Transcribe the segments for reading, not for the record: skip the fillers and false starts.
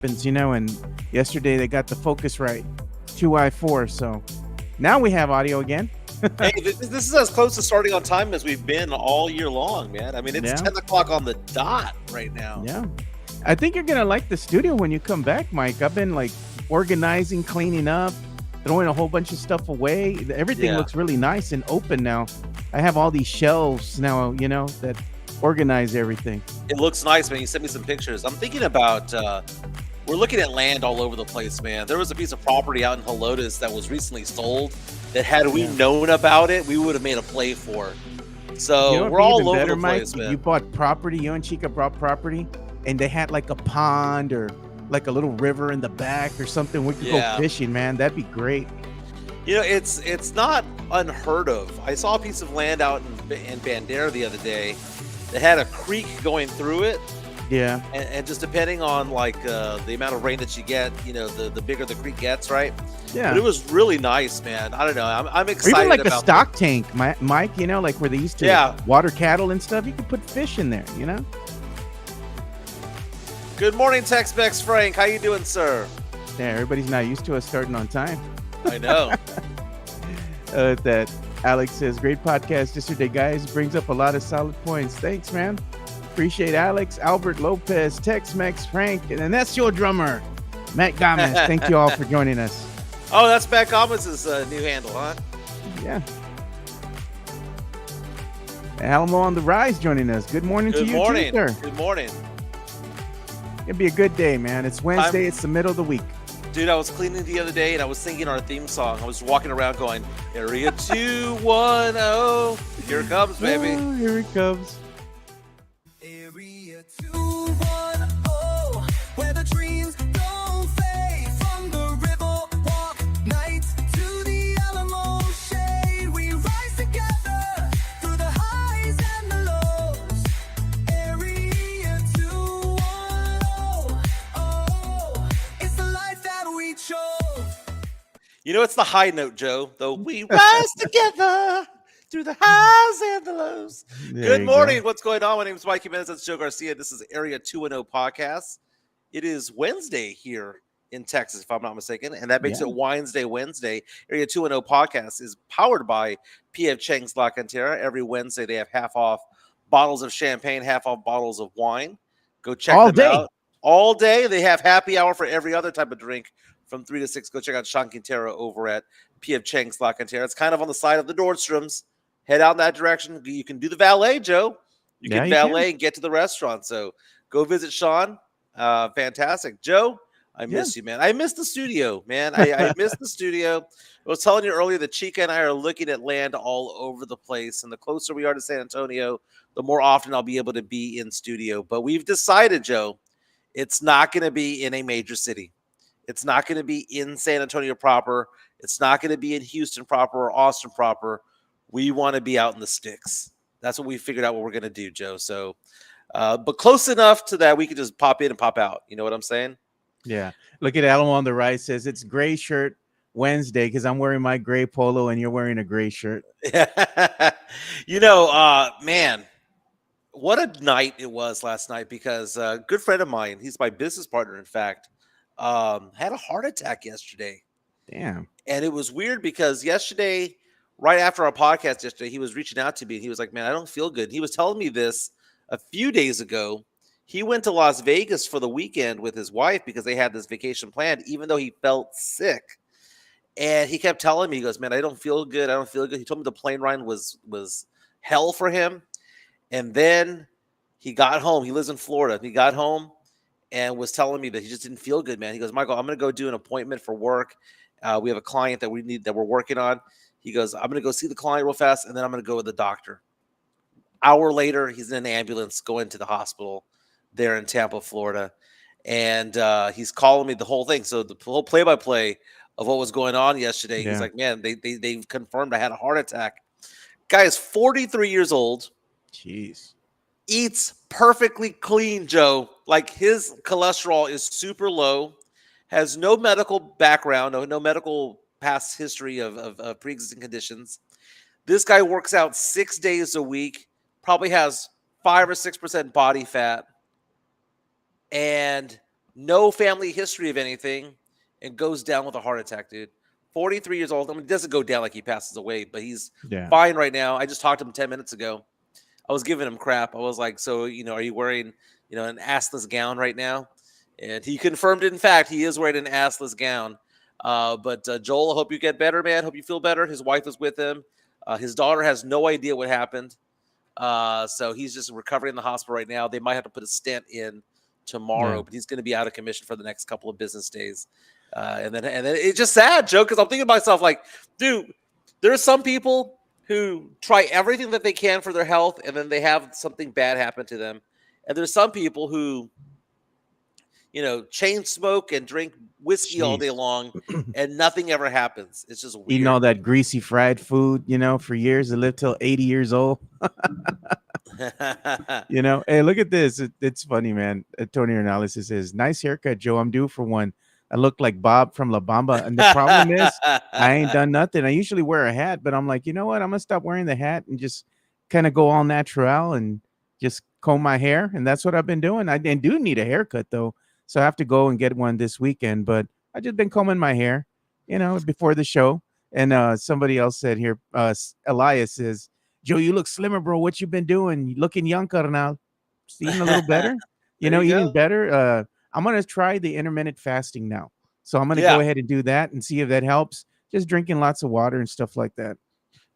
happens, and yesterday they got the focus right, 2i4. So now we have audio again. Hey, this is as close to starting on time as we've been all year long, man. I mean, it's Yeah, 10 o'clock on the dot right now. yeah. I think you're gonna like the studio when you come back, Mike. I've been like organizing, cleaning up, throwing a whole bunch of stuff away. Everything Yeah, looks really nice and open now. I have all these shelves now, that organize everything. it looks nice, man. You sent me some pictures. I'm thinking about, we're looking at land all over the place, man. There was a piece of property out in Helotes that was recently sold that had we Yeah. known about it, we would have made a play for. You know So what'd we're be all even over better, the Mike? place, You man. bought property, you and Chica bought property, and they had like a pond or like a little river in the back or something. We could go Yeah. fishing, man. That'd be great. It's not unheard of. I saw a piece of land out in Bandera the other day that had a creek going through it. Yeah. And just depending on like the amount of rain that you get, the bigger the creek gets, right? But Yeah. it was really nice, man. I don't know. I'm Or even excited like a about. stock tank, Mike, like where they used to Yeah. water cattle and stuff. You could put fish in there. Good morning, Tex-Mex Frank. How you doing, sir? Yeah, everybody's not used to us starting on time. I know. That Alex says, great podcast yesterday, guys. Brings up a lot of solid points. Thanks, man. Appreciate Alex, Albert Lopez, Tex-Mex, Frank, and then that's your drummer, Matt Gomez. Thank you all for joining us. Oh, that's Matt Gomez's new handle, huh? Yeah. Alamo on the Rise joining us. Good morning to Good you, morning. too, sir. Good morning. It'll be a good day, man. It's Wednesday. It's the middle of the week. Dude, I was cleaning the other day and I was singing our theme song. I was walking around going, Area 210. Here it comes, baby. Oh, here it comes. Area 210, where the dreams don't fade. From the river walk nights to the Alamo shade. We rise together through the highs and the lows. Area 210, oh, it's the life that we chose. It's the high note, Joe. Though we rise together through the highs and the lows. There Good you morning. go. What's going on? My name is Mike Jimenez. That's Joe Garcia. This is Area 210 Podcast. It is Wednesday here in Texas, if I'm not mistaken, and that makes Yeah. it Wednesday. Area 210 Podcast is powered by P.F. Chang's La Cantera. Every Wednesday, they have half off bottles of champagne, half off bottles of wine. Go check All them day. out. All day. They have happy hour for every other type of drink from 3 to 6. Go check out Sean Quintero over at P.F. Chang's La Cantera. It's kind of on the side of the Nordstroms. Head out in that direction. You can do the valet, Joe. You Yeah, can you can. valet and get to the restaurant. So go visit Sean. Fantastic. Joe, I Yeah. miss you, man. I miss the studio, man. I miss the studio. I was telling you earlier that Chica and I are looking at land all over the place. And the closer we are to San Antonio, the more often I'll be able to be in studio. But we've decided, Joe, it's not going to be in a major city. It's not going to be in San Antonio proper. It's not going to be in Houston proper or Austin proper. We want to be out in the sticks. That's what we figured out what we're going to do, Joe. So, but close enough to that we could just pop in and pop out. You know what I'm saying? Yeah. Look at Alamo on the right says it's gray shirt Wednesday because I'm wearing my gray polo and you're wearing a gray shirt. Man, what a night it was last night because a good friend of mine, he's my business partner, in fact, had a heart attack yesterday. Damn. And it was weird because yesterday, right after our podcast yesterday, he was reaching out to me and he was like, man, I don't feel good. He was telling me this a few days ago. He went to Las Vegas for the weekend with his wife because they had this vacation planned, even though he felt sick. And he kept telling me, he goes, man, I don't feel good. I don't feel good. He told me the plane ride was hell for him. And then he got home. He lives in Florida. He got home and was telling me that he just didn't feel good, man. He goes, Michael, I'm going to go do an appointment for work. We have a client that we're working on. He goes, I'm going to go see the client real fast, and then I'm going to go with the doctor. Hour later, he's in an ambulance going to the hospital there in Tampa, Florida. And he's calling me the whole thing. So the whole play-by-play of what was going on yesterday, Yeah. he's like, man, they've confirmed I had a heart attack. Guy is 43 years old. Jeez. Eats perfectly clean, Joe. Like his cholesterol is super low, has no medical background, no medical past history of pre-existing conditions. This guy works out 6 days a week, probably has 5 or 6% body fat, and no family history of anything, and goes down with a heart attack, dude. 43 years old. I mean, it doesn't go down like he passes away, but he's Yeah. fine right now. I just talked to him 10 minutes ago. I was giving him crap. I was like, so, are you wearing, an assless gown right now? And he confirmed it. In fact, he is wearing an assless gown. But Joel, I hope you get better, man. Hope you feel better. His wife is with him. His daughter has no idea what happened. So he's just recovering in the hospital right now. They might have to put a stent in tomorrow, Yeah. but he's going to be out of commission for the next couple of business days. And then it's just sad, Joe, because I'm thinking to myself, like, dude, there are some people who try everything that they can for their health, and then they have something bad happen to them. And there's some people who, chain smoke and drink whiskey all day Jeez. long, and nothing ever happens. It's just Eating all weird. that greasy fried food, for years to live till 80 years old. Hey, look at this. It's funny, man. Tony Analysis says, nice haircut, Joe. I'm due for one. I look like Bob from La Bamba. And the problem is, I ain't done nothing. I usually wear a hat, but I'm like, you know what? I'm going to stop wearing the hat and just kind of go all natural and just comb my hair. And that's what I've been doing. I do need a haircut, though. So I have to go and get one this weekend. But I just been combing my hair, before the show. And somebody else said here, Elias says, Joe, you look slimmer, bro. What you been doing? You looking young, Carnal. Eating a little better. There you Eating go. better. I'm gonna try the intermittent fasting now. So I'm gonna Yeah. go ahead and do that and see if that helps. Just drinking lots of water and stuff like that.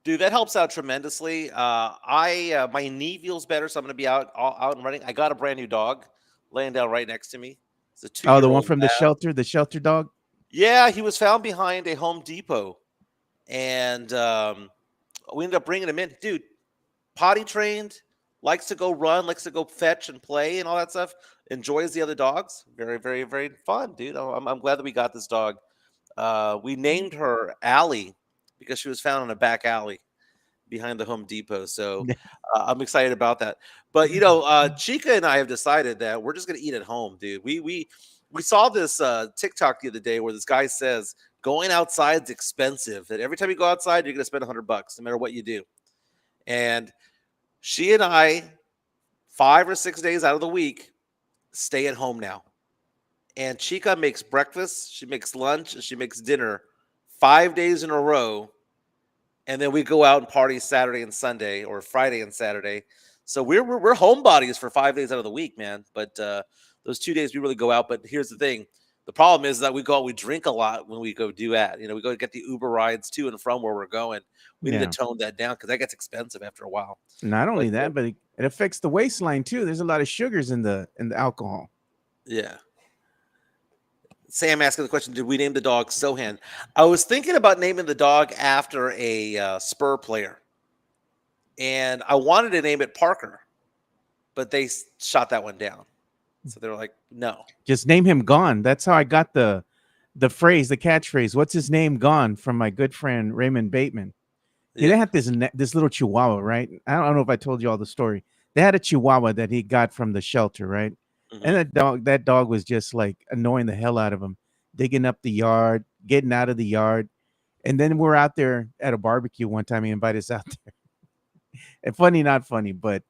Dude, that helps out tremendously. I my knee feels better, so I'm going to be out and running. I got a brand new dog laying down right next to me. It's a Oh, the one two-year-old from lab. the shelter dog. Yeah, he was found behind a Home Depot, and we ended up bringing him in. Dude, potty trained, likes to go run, likes to go fetch and play and all that stuff. Enjoys the other dogs. Very, very, very fun, dude. I'm glad that we got this dog. We named her Allie because she was found in a back alley behind the Home Depot. So I'm excited about that. But Chica and I have decided that we're just gonna eat at home, dude. We saw this TikTok the other day where this guy says going outside is expensive. That every time you go outside, you're gonna spend $100 no matter what you do. And she and I, 5 or 6 days out of the week, stay at home now. And Chica makes breakfast, she makes lunch, and she makes dinner 5 days in a row. And then we go out and party Saturday and Sunday, or Friday and Saturday. So we're homebodies for 5 days out of the week, man. But those 2 days we really go out. But here's the thing: the problem is that we go out, we drink a lot when we go do that. We go get the Uber rides to and from where we're going. We need Yeah. to tone that down because that gets expensive after a while. Not only But that, but it affects the waistline too. There's a lot of sugars in the alcohol. yeah. Sam asking the question: did we name the dog Sohan? I was thinking about naming the dog after a Spur player, and I wanted to name it Parker, but they shot that one down. So they were like, no. Just name him Gone. That's how I got the phrase, the catchphrase. What's his name? Gone, from my good friend Raymond Bateman. Yeah. They had this little Chihuahua, right? I don't know if I told you all the story. They had a Chihuahua that he got from the shelter, right? Mhm. And that dog was just like annoying the hell out of him, digging up the yard, getting out of the yard. And then we're out there at a barbecue one time. He invited us out there. And funny, not funny, but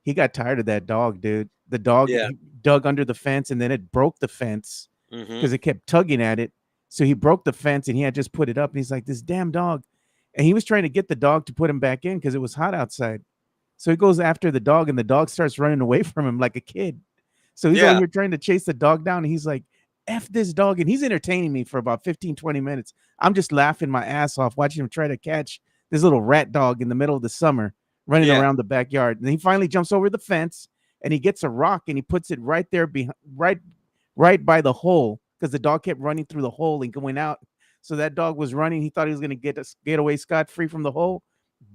he got tired of that dog, dude. The dog Yeah. dug under the fence and then it broke the fence Mhm. because it kept tugging at it. So he broke the fence and he had just put it up. And he's like, this damn dog. And he was trying to get the dog to put him back in because it was hot outside. So he goes after the dog and the dog starts running away from him like a kid. So he's Yeah. over here trying to chase the dog down. And he's like, F this dog. And he's entertaining me for about 15, 20 minutes. I'm just laughing my ass off watching him try to catch this little rat dog in the middle of the summer running Yeah. around the backyard. And he finally jumps over the fence and he gets a rock and he puts it right there behind, right by the hole, because the dog kept running through the hole and going out. So that dog was running. He thought he was going to get away scot-free from the hole.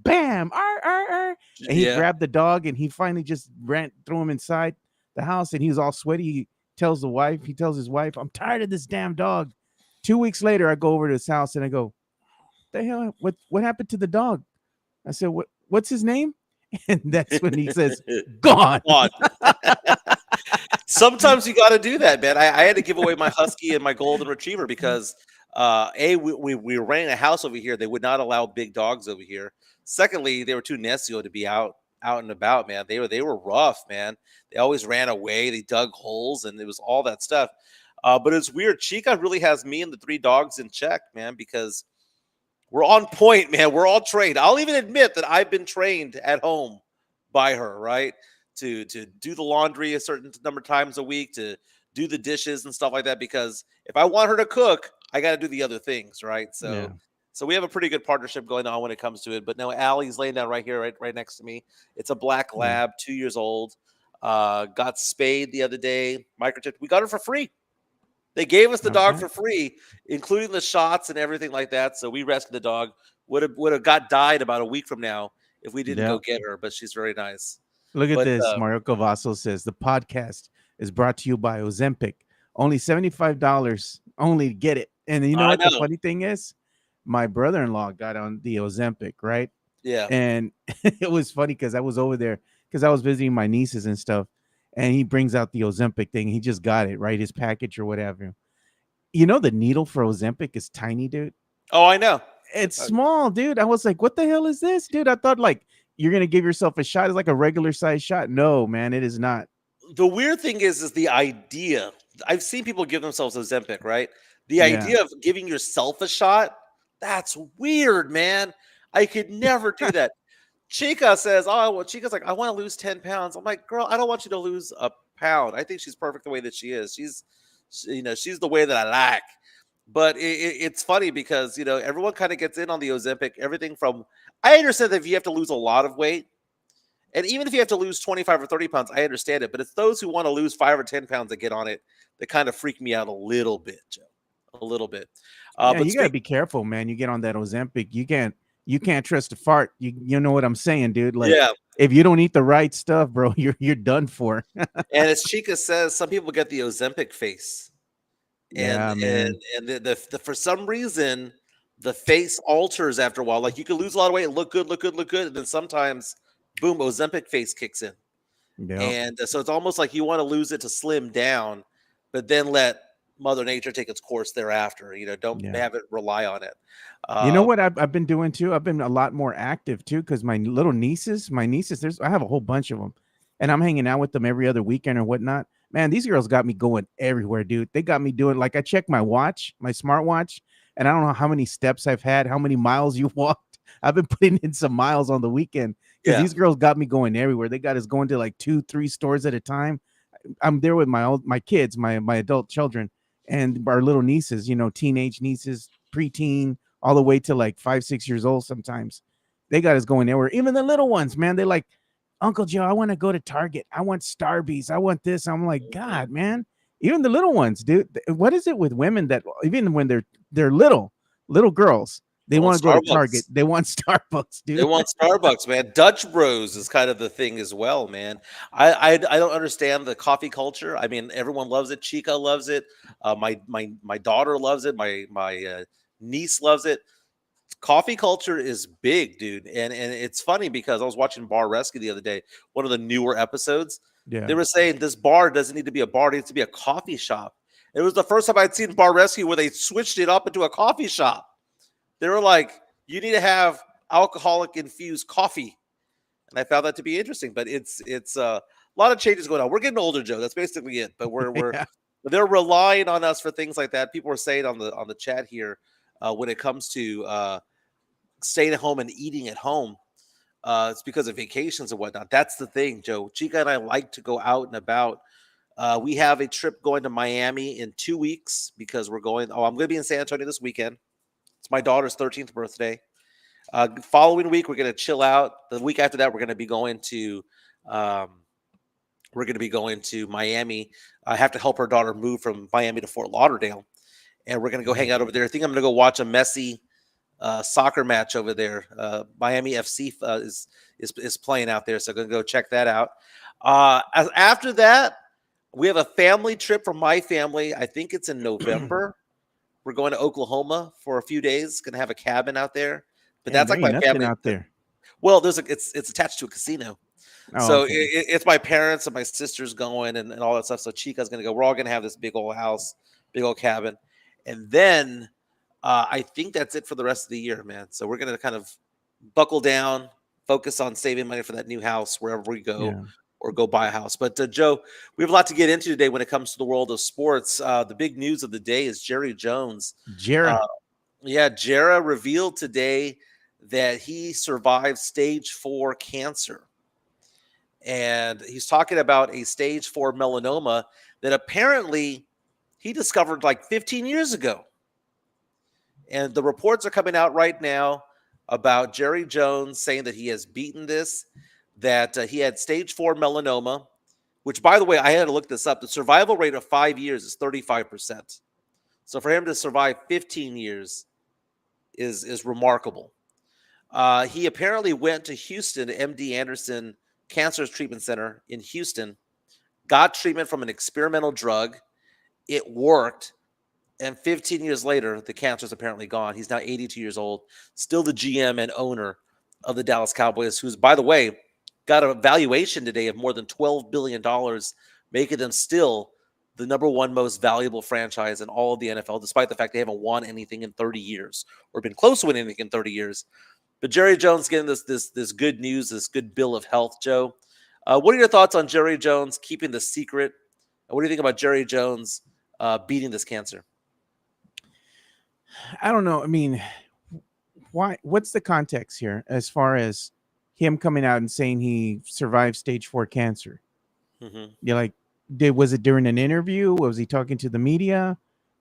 Bam! Arr, arr, arr. And he Yeah. grabbed the dog and he finally just threw him inside the house. And he was all sweaty. He tells his wife, I'm tired of this damn dog. 2 weeks later, I go over to his house and I go, the hell? What happened to the dog? I said, what's his name? And that's when he says, Gone. God. Sometimes you got to do that, man. I had to give away my husky and my golden retriever because we were renting a house over here. They would not allow big dogs over here. Secondly, they were too necio to be out out and about, man. They were rough, man. They always ran away. They dug holes, and it was all that stuff. But it's weird. Chica really has me and the three dogs in check, man, because we're on point, man. We're all trained. I'll even admit that I've been trained at home by her, right? To do the laundry a certain number of times a week, to do the dishes and stuff like that. Because if I want her to cook, I got to do the other things, right? Yeah. So we have a pretty good partnership going on when it comes to it. But no, Allie's laying down right here, right next to me. It's a black Yeah. lab, 2 years old. Got spayed the other day, microchipped. We got her for free. They gave us the dog Okay. for free, including the shots and everything like that. So we rescued the dog. Would have died about a week from now if we didn't Yeah. go get her. But she's very nice. Look at But this. Mario Cavasso says the podcast is brought to you by Ozempic. Only $75 only to get it. And you know I what the know. funny thing is? My brother-in-law got on the Ozempic, right? Yeah. And it was funny because I was over there because I was visiting my nieces and stuff. And he brings out the Ozempic thing. He just got it, right? His package or whatever. You know, the needle for Ozempic is tiny, dude. Oh, I know. It's small, dude. I was like, what the hell is this, dude? I thought like you're gonna give yourself a shot. It's like a regular size shot. No, man, it is not. The weird thing is the idea. I've seen people give themselves Ozempic, right? The Yeah. idea of giving yourself a shot, that's weird, man. I could never do that. Chica says, "Oh, well, Chica's like, I want to lose 10 pounds." I'm like, "Girl, I don't want you to lose a pound. I think she's perfect the way that she is. She's the way that I like." But it's funny because everyone kind of gets in on the Ozempic. Everything from I understand that if you have to lose a lot of weight, and even if you have to lose 25 or 30 pounds, I understand it. But it's those who want to lose 5 or 10 pounds that get on it that kind of freak me out a little bit, Joe. A little bit. Yeah, But you gotta be careful, man. You get on that Ozempic, you can't trust a fart. You know what I'm saying, dude? Like, yeah. if you don't eat the right stuff, bro, you're done for. And as Chica says, some people get the Ozempic face. Yeah, And man. the for some reason the face alters after a while. Like you can lose a lot of weight, look good, and then sometimes, boom, Ozempic face kicks in. Yeah. And so it's almost like you want to lose it to slim down, but then let Mother Nature take its course thereafter. Don't Yeah. have it rely on it. You know what I've been doing too? I've been a lot more active too because my nieces, I have a whole bunch of them, and I'm hanging out with them every other weekend or whatnot. Man, these girls got me going everywhere, dude. They got me doing like I check my watch, my smartwatch, and I don't know how many steps I've had, how many miles you walked. I've been putting in some miles on the weekend because Yeah. these girls got me going everywhere. They got us going to like 2-3 stores at a time. I'm there with my kids, my adult children, and our little nieces, teenage nieces, preteen, all the way to like 5-6 years old. Sometimes they got us going everywhere. Even the little ones, man, they like, Uncle Joe, I want to go to Target. I want Starbucks. I want this. I'm like, God, man. Even the little ones, dude. What is it with women that even when they're little girls, they want to go to Target. They want Starbucks, dude. They want Starbucks, man. Dutch Bros is kind of the thing as well, man. I don't understand the coffee culture. I mean, everyone loves it. Chica loves it. My daughter loves it. My niece loves it. Coffee culture is big, dude. And it's funny because I was watching Bar Rescue the other day, one of the newer episodes. Yeah. They were saying this bar doesn't need to be a bar, it needs to be a coffee shop. It was the first time I'd seen Bar Rescue where they switched it up into a coffee shop. They were like, you need to have alcoholic infused coffee. And I found that to be interesting, but it's a lot of changes going on. We're getting older, Joe. That's basically it. But Yeah. they're relying on us for things like that. People were saying on the chat here when it comes to staying at home and eating at home. It's because of vacations and whatnot. That's the thing, Joe. Chica and I like to go out and about. We have a trip going to Miami in 2 weeks because I'm going to be in San Antonio this weekend. It's my daughter's 13th birthday. Following week, we're going to chill out. The week after that, we're going to be going to Miami. I have to help her daughter move from Miami to Fort Lauderdale, and we're going to go hang out over there. I think I'm going to go watch a messy soccer match over there. Miami FC is playing out there, so I'm going to go check that out. After that, we have a family trip from my family. I think it's in November. We're going to Oklahoma for a few days. Going to have a cabin out there. But Man, that's like there my ain't family nothing out there. Well, it's attached to a casino. Oh, So okay. it's my parents and my sisters going and all that stuff. So Chica's going to go. We're all going to have this big old house, big old cabin. And then I think that's it for the rest of the year, man. So we're going to kind of buckle down, focus on saving money for that new house wherever we go, Yeah. or go buy a house. But Joe, we have a lot to get into today when it comes to the world of sports. The big news of the day is Jerry Jones. Jared. Uh, yeah, Jera revealed today that he survived stage 4 cancer. And he's talking about a stage 4 melanoma that apparently he discovered like 15 years ago. And the reports are coming out right now about Jerry Jones saying that he has beaten this, that he had stage 4 melanoma, which, by the way, I had to look this up. The survival rate of 5 years is 35%. So for him to survive 15 years is remarkable. He apparently went to Houston, MD Anderson Cancer Treatment Center in Houston, got treatment from an experimental drug. It worked. And 15 years later, the cancer is apparently gone. He's now 82 years old, still the GM and owner of the Dallas Cowboys, who's, by the way, got a valuation today of more than $12 billion, making them still the number one most valuable franchise in all of the NFL, despite the fact they haven't won anything in 30 years or been close to winning anything in 30 years. But Jerry Jones getting this good news, this good bill of health, Joe. What are your thoughts on Jerry Jones keeping the secret? And what do you think about Jerry Jones beating this cancer? I don't know. I mean, why? What's the context here as far as him coming out and saying he survived stage 4 cancer? Mm-hmm. You're like, was it during an interview? Was he talking to the media?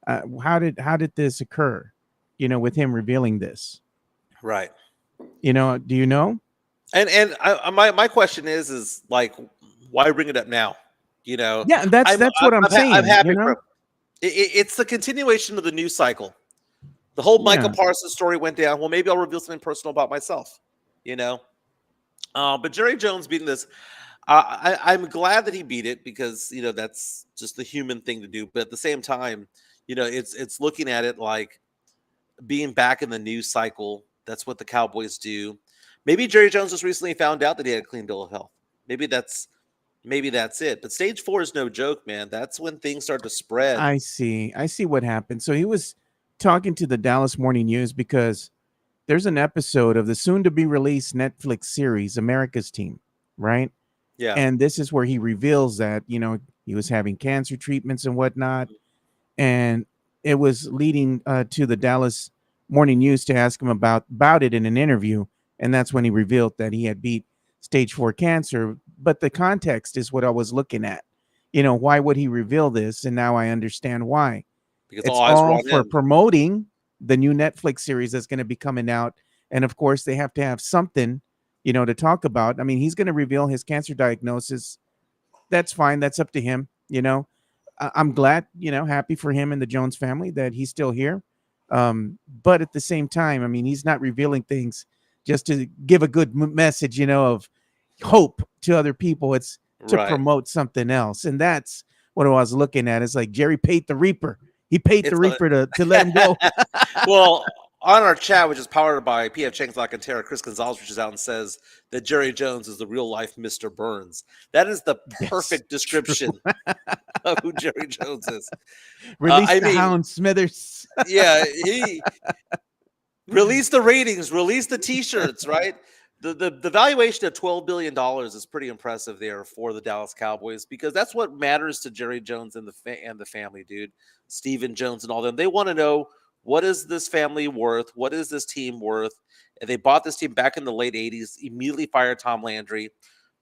How did this occur? With him revealing this, Right? do you know? And my question is like, why bring it up now? Yeah, that's what I'm saying. I'm happy for it's the continuation of the news cycle. The whole Michael Parsons story went down. Well, maybe I'll reveal something personal about myself, But Jerry Jones beating this, I'm glad that he beat it because, that's just the human thing to do. But at the same time, it's looking at it like being back in the news cycle. That's what the Cowboys do. Maybe Jerry Jones just recently found out that he had a clean bill of health. Maybe that's it. But stage 4 is no joke, man. That's when things start to spread. I see what happened. So he was talking to the Dallas Morning News because there's an episode of the soon to be released Netflix series America's Team, right? Yeah. And this is where he reveals that, he was having cancer treatments and whatnot. And it was leading to the Dallas Morning News to ask him about it in an interview. And that's when he revealed that he had beat stage 4 cancer. But the context is what I was looking at. Why would he reveal this? And now I understand why. Because it's all for promoting the new Netflix series that's going to be coming out. And of course, they have to have something, to talk about. I mean, he's going to reveal his cancer diagnosis. That's fine. That's up to him. I'm glad, happy for him and the Jones family that he's still here. But at the same time, I mean, he's not revealing things just to give a good message, of hope to other people. It's to promote something else. And that's what I was looking at. It's like Jerry paid the Reaper. He paid the Reaper to let him go. Well, on our chat, which is powered by PF Chang's La Cantera, Chris Gonzalez reaches out and says that Jerry Jones is the real life Mr. Burns. That is the perfect description of who Jerry Jones is. Release the Hound, Smithers. Yeah, he release the ratings, release the T-shirts, right? The valuation of $12 billion is pretty impressive there for the Dallas Cowboys because that's what matters to Jerry Jones and the family, dude. Stephen Jones and all them. They want to know, what is this family worth? What is this team worth? And they bought this team back in the late 80s, immediately fired Tom Landry.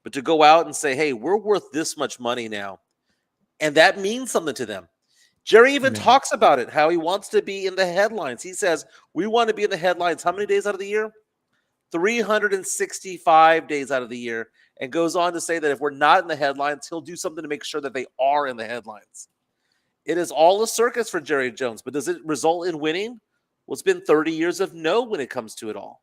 But to go out and say, hey, we're worth this much money now, and that means something to them. Jerry even talks about it, how he wants to be in the headlines. He says, we want to be in the headlines how many days out of the year? 365 days out of the year, and goes on to say that if we're not in the headlines, he'll do something to make sure that they are in the headlines. It is all a circus for Jerry Jones, but does it result in winning? Well, it's been 30 years of no when it comes to it all.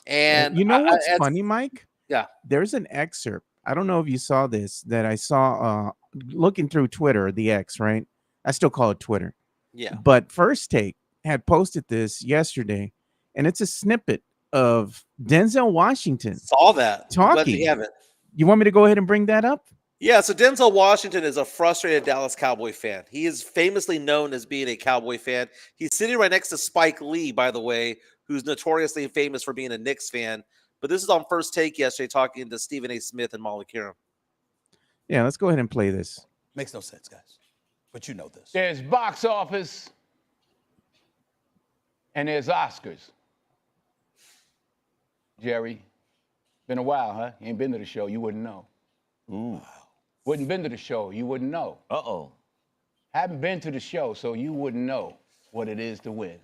And you know what's funny, Mike? Yeah. There's an excerpt. I don't know if you saw this, that I saw looking through Twitter, the X, right? I still call it Twitter. Yeah. But First Take had posted this yesterday, and it's a snippet of Denzel Washington. Saw that. Talking. Haven't. You want me to go ahead and bring that up? Yeah, so Denzel Washington is a frustrated Dallas Cowboy fan. He is famously known as being a Cowboy fan. He's sitting right next to Spike Lee, by the way, who's notoriously famous for being a Knicks fan. But this is on First Take yesterday, talking to Stephen A. Smith and Molly Karam. Yeah, let's go ahead and play this. Makes no sense, guys. But you know this. There's box office and there's Oscars. Jerry, been a while, huh? You ain't been to the show, you wouldn't know. Ooh. Wouldn't been to the show, you wouldn't know. Uh-oh. Haven't been to the show, so you wouldn't know what it is to win.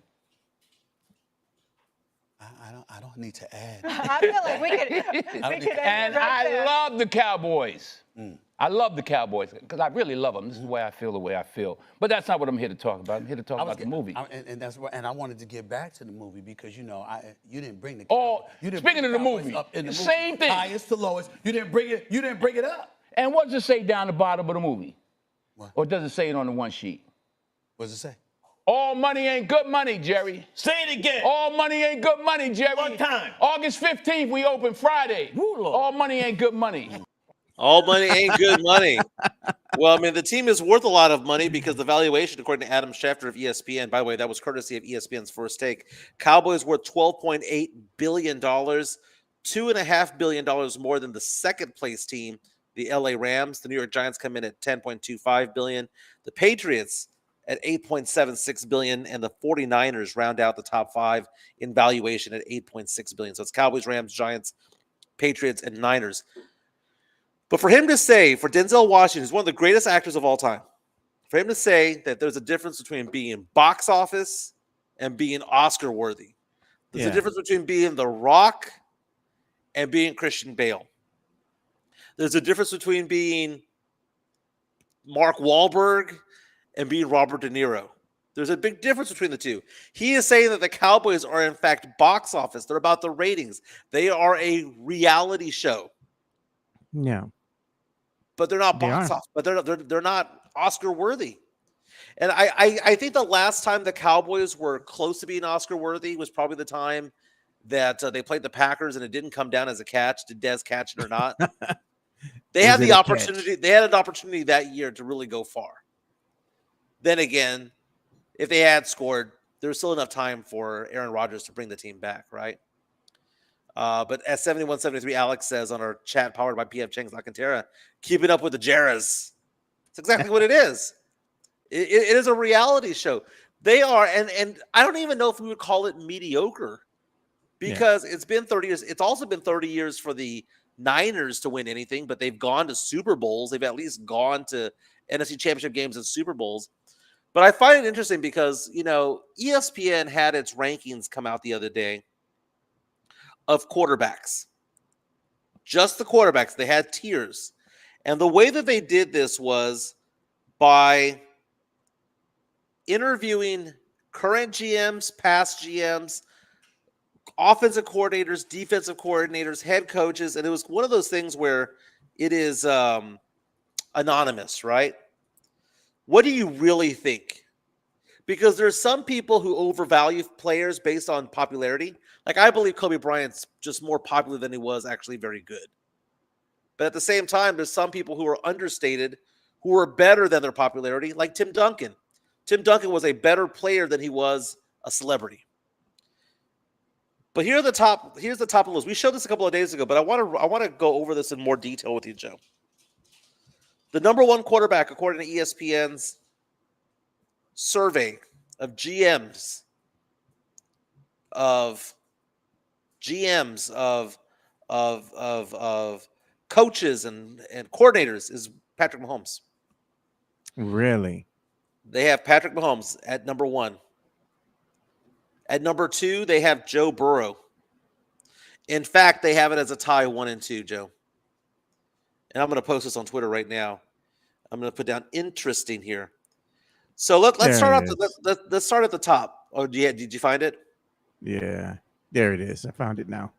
I don't need to add. I feel like we could And I love the Cowboys. I love the Cowboys because I really love them. This is the way I feel, the way I feel. But that's not what I'm here to talk about. I'm here to talk about the movie. And that's what. And I wanted to get back to the movie because you didn't bring the. Oh, you didn't speaking bring of the Cowboys movie, up in the same movie, thing. highest to lowest. You didn't bring it. You didn't bring it up. And what does it say down the bottom of the movie? What? Or does it say it on the one sheet? What does it say? All money ain't good money, Jerry. Say it again. All money ain't good money, Jerry. One time. August 15th, we open Friday. Woo, Lord. All money ain't good money. All money ain't good money. Well, I mean, the team is worth a lot of money because the valuation, according to Adam Schefter of ESPN, by the way, that was courtesy of ESPN's First Take, Cowboys worth $12.8 billion, $2.5 billion more than the second place team, the LA Rams. The New York Giants come in at $10.25 billion. The Patriots at $8.76 billion, and the 49ers round out the top five in valuation at $8.6 billion. So it's Cowboys, Rams, Giants, Patriots, and Niners. But for him to say, for Denzel Washington, who's one of the greatest actors of all time, for him to say that there's a difference between being box office and being Oscar worthy. There's a difference between being The Rock and being Christian Bale. There's a difference between being Mark Wahlberg and being Robert De Niro. There's a big difference between the two. He is saying that the Cowboys are, in fact, box office. They're about the ratings. They are a reality show. Yeah. But they're not box office. But they're not Oscar worthy. And I think the last time the Cowboys were close to being Oscar worthy was probably the time that they played the Packers and it didn't come down as a catch. Did Dez catch it or not? They had the opportunity. They had an opportunity that year to really go far. Then again, if they had scored, there's still enough time for Aaron Rodgers to bring the team back, right? But at 7173, Alex says on our chat powered by PF Chang's La Cantera, keeping up with the Jarras. It's exactly what it is. It is a reality show. They are, and I don't even know if we would call it mediocre because it's been 30 years. It's also been 30 years for the Niners to win anything, but they've gone to Super Bowls. They've at least gone to NFC Championship games and Super Bowls. But I find it interesting because, ESPN had its rankings come out the other day of quarterbacks. Just the quarterbacks. They had tiers. And the way that they did this was by interviewing current GMs, past GMs, offensive coordinators, defensive coordinators, head coaches. And it was one of those things where it is anonymous, right? What do you really think? Because there's some people who overvalue players based on popularity. Like, I believe Kobe Bryant's just more popular than he was actually very good. But at the same time, there's some people who are understated, who are better than their popularity, like Tim Duncan. Tim Duncan was a better player than he was a celebrity. But here's the top of the list. We showed this a couple of days ago, but I want to go over this in more detail with you, Joe. The number one quarterback, according to ESPN's survey of GMs, of coaches and coordinators, is Patrick Mahomes. Really? They have Patrick Mahomes at number one. At number two, they have Joe Burrow. In fact, they have it as a tie 1 and 2, Joe. And I'm going to post this on Twitter right now. I'm going to put down interesting here. So let's start out. Let's start at the top. Oh, did you find it? Yeah, there it is. I found it now.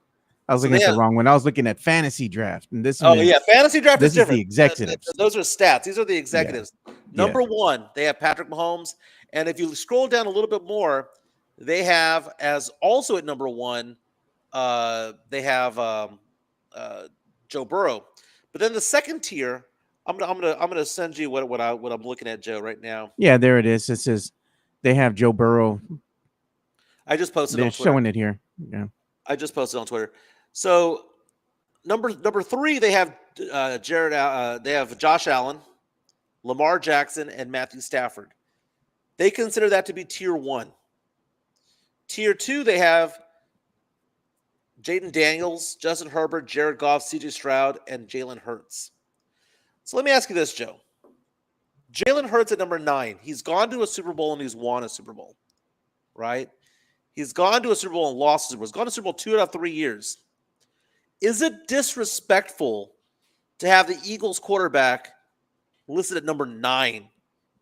I was looking at the wrong one. I was looking at fantasy draft, and this one. Fantasy draft is different. The executives. Those are stats. These are the executives. Yeah. Number one, they have Patrick Mahomes, and if you scroll down a little bit more, they have as also at number one. They have Joe Burrow, but then the second tier. I'm gonna send you what I'm looking at, Joe, right now. Yeah, there it is. It says they have Joe Burrow. I just posted. They're on Twitter. showing it here. Yeah, I just posted on Twitter. So number 3, they have they have Josh Allen, Lamar Jackson, and Matthew Stafford. They consider that to be tier 1. Tier 2, they have Jaden Daniels, Justin Herbert, Jared Goff, CJ Stroud, and Jalen Hurts. So let me ask you this, Joe. Jalen Hurts at number 9. He's gone to a Super Bowl and he's won a Super Bowl, right? He's gone to a Super Bowl and lost a Super Bowl. He's gone to Super Bowl 2 out of 3 years. Is it disrespectful to have the Eagles quarterback listed at number 9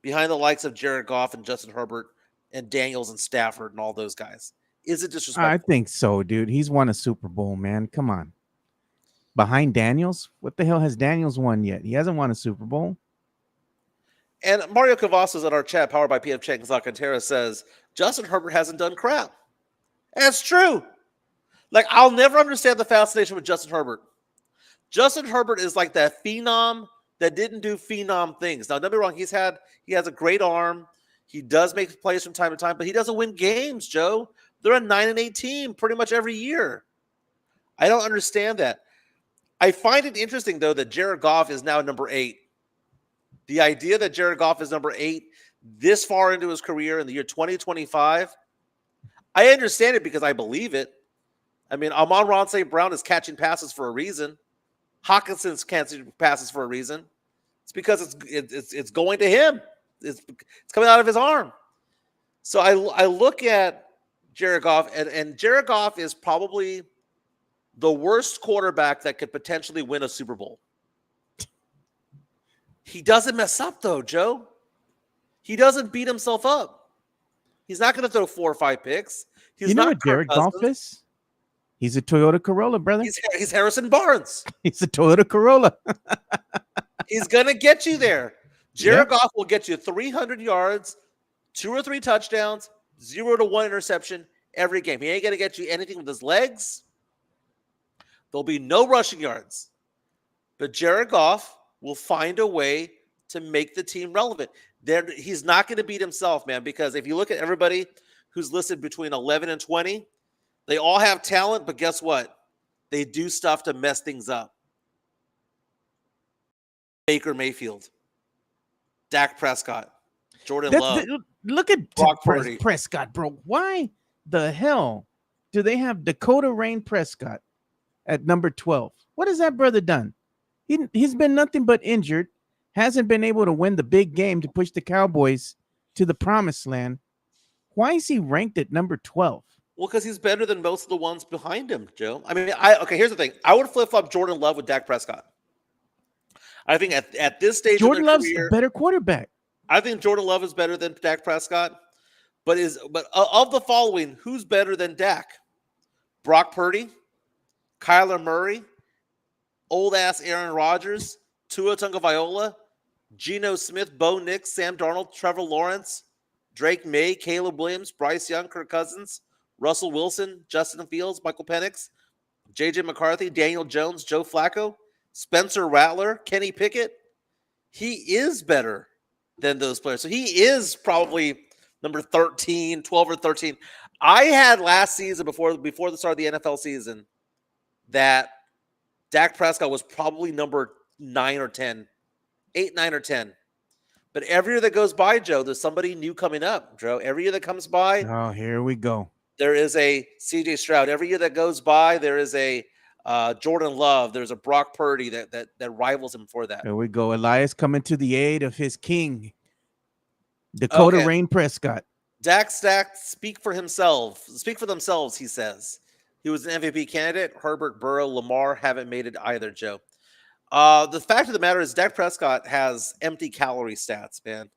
behind the likes of Jared Goff and Justin Herbert and Daniels and Stafford and all those guys? Is it disrespectful? I think so, dude. He's won a Super Bowl, man. Come on. Behind Daniels? What the hell has Daniels won yet? He hasn't won a Super Bowl. And Mario Cavazos in our chat, powered by PF Chang's Alcantara, says Justin Herbert hasn't done crap. That's true. Like, I'll never understand the fascination with Justin Herbert. Justin Herbert is like that phenom that didn't do phenom things. Now, don't be wrong. He has a great arm. He does make plays from time to time, but he doesn't win games, Joe. They're a 9-8 team pretty much every year. I don't understand that. I find it interesting, though, that Jared Goff is now number 8. The idea that Jared Goff is number 8 this far into his career in the year 2025, I understand it because I believe it. I mean, Amon-Ra St. Brown is catching passes for a reason. Hawkinson's catching passes for a reason. It's because it's going to him. It's coming out of his arm. So I look at Jared Goff, and Jared Goff is probably the worst quarterback that could potentially win a Super Bowl. He doesn't mess up, though, Joe. He doesn't beat himself up. He's not going to throw 4 or 5 picks. You know what Jared Goff is? He's a Toyota Corolla, brother. He's Harrison Barnes. He's a Toyota Corolla. He's going to get you there. Jared Goff will get you 300 yards, 2 or 3 touchdowns, 0 to 1 interception every game. He ain't going to get you anything with his legs. There'll be no rushing yards. But Jared Goff will find a way to make the team relevant. He's not going to beat himself, man, because if you look at everybody who's listed between 11 and 20, they all have talent, but guess what? They do stuff to mess things up. Baker Mayfield, Dak Prescott, Jordan Love. Look at Brock Purdy. Prescott, bro. Why the hell do they have Dakota Rain Prescott at number 12? What has that brother done? He's been nothing but injured, hasn't been able to win the big game to push the Cowboys to the promised land. Why is he ranked at number 12? Well, because he's better than most of the ones behind him, Joe. I mean, okay, here's the thing. I would flip-flop Jordan Love with Dak Prescott. I think at this stage Jordan of their Love's career, a better quarterback. I think Jordan Love is better than Dak Prescott. But of the following, who's better than Dak? Brock Purdy, Kyler Murray, old-ass Aaron Rodgers, Tua Tagovailoa, Geno Smith, Bo Nix, Sam Darnold, Trevor Lawrence, Drake May, Caleb Williams, Bryce Young, Kirk Cousins, Russell Wilson, Justin Fields, Michael Penix, J.J. McCarthy, Daniel Jones, Joe Flacco, Spencer Rattler, Kenny Pickett. He is better than those players. So he is probably number 13, 12 or 13. I had last season, before the start of the NFL season, that Dak Prescott was probably number 9 or 10, 8, 9, or 10. But every year that goes by, Joe, there's somebody new coming up, Joe. Every year that comes by, Oh, here we go. there is a CJ Stroud. Every year that goes by, there is a Jordan Love. There's a Brock Purdy that rivals him for that. Here we go. Elias coming to the aid of his king, Dakota Okay. Rain Prescott. Dak Stack speak for themselves, he says. He was an MVP candidate. Herbert, Burrow, Lamar haven't made it either, Joe. The fact of the matter is Dak Prescott has empty calorie stats, man.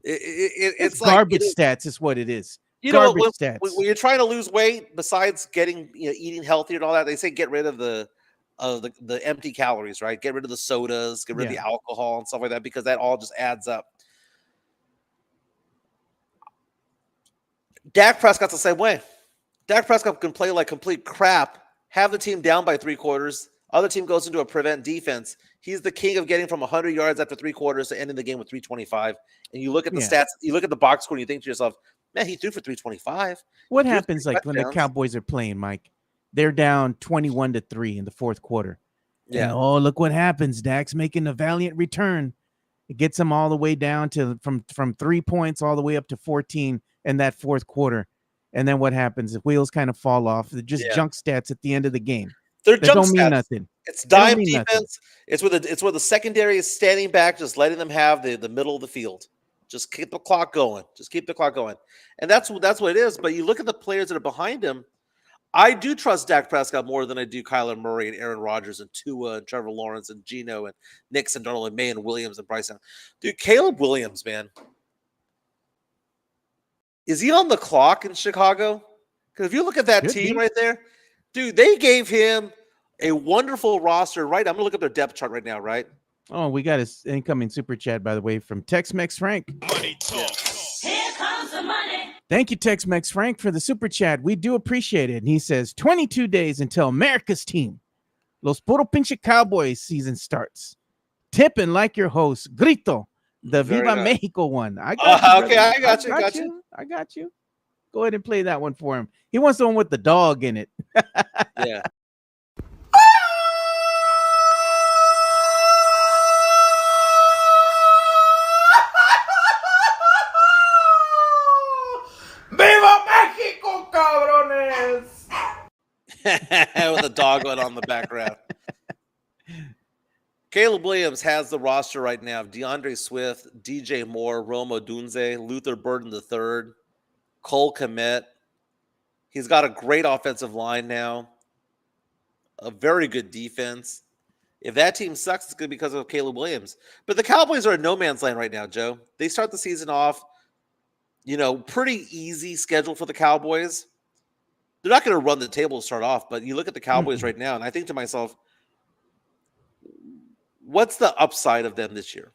It's like, garbage stats is what it is. you know, Garbage when, stats. when you're trying to lose weight, besides eating healthy and all that, they say get rid of the empty calories, right? Get rid of the sodas, get rid of the alcohol and stuff like that, because that all just adds up. Dak Prescott's the same way. Dak Prescott can play like complete crap, have the team down by 3 quarters. Other team goes into a prevent defense. He's the king of getting from 100 yards after 3 quarters to ending the game with 325. And you look at the stats, you look at the box score, and you think to yourself, man, he threw for 325. What He threw happens 3 like when the touchdowns. Cowboys are playing, Mike? They're down 21-3 in the fourth quarter. Yeah. And oh, look what happens. Dak's making a valiant return. It gets them all the way down to from 3 points all the way up to 14 in that fourth quarter. And then what happens? The wheels kind of fall off. They're just junk stats at the end of the game. They're That junk don't mean stats. nothing. It's They don't dime mean defense. nothing. It's where the secondary is standing back, just letting them have the middle of the field. Just keep the clock going. Just keep the clock going. And that's what it is. But you look at the players that are behind him. I do trust Dak Prescott more than I do Kyler Murray and Aaron Rodgers and Tua and Trevor Lawrence and Geno and Nix and Darnold and May and Williams and Bryson. Dude, Caleb Williams, man. Is he on the clock in Chicago? Because if you look at that Could team be. right there, dude, they gave him a wonderful roster, right? I'm going to look at their depth chart right now, right? Oh, we got an incoming super chat, by the way, from Tex-Mex Frank. Thank you, Tex-Mex Frank, for the super chat. We do appreciate it. And he says, 22 days until America's team, Los Puro Pinche Cowboys season starts. Tipping like your host, Grito, the Very Viva nice. Mexico one. I got you, Okay, brother. I got you. I got you. Go ahead and play that one for him. He wants the one with the dog in it. Yeah. Viva Mexico, cabrones! With a dog on the background. Caleb Williams has the roster right now of DeAndre Swift, DJ Moore, Rome Odunze, Luther Burden III, Cole Kmet. He's got a great offensive line now, a very good defense. If that team sucks, it's going to be because of Caleb Williams. But the Cowboys are in no man's land right now, Joe. They start the season off, pretty easy schedule for the Cowboys. They're not going to run the table to start off, but you look at the Cowboys right now, and I think to myself, what's the upside of them this year?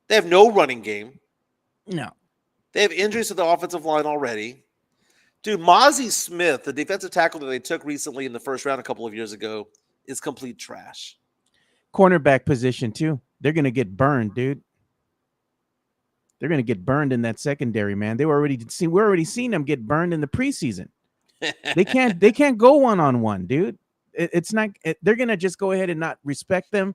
They have no running game. No. They have injuries to the offensive line already. Dude, Mozzie Smith, the defensive tackle that they took recently in the first round a couple of years ago, is complete trash. Cornerback position, too. They're going to get burned, dude. They're going to get burned in that secondary, man. We're already seeing them get burned in the preseason. They can't go one-on-one, dude. They're going to just go ahead and not respect them.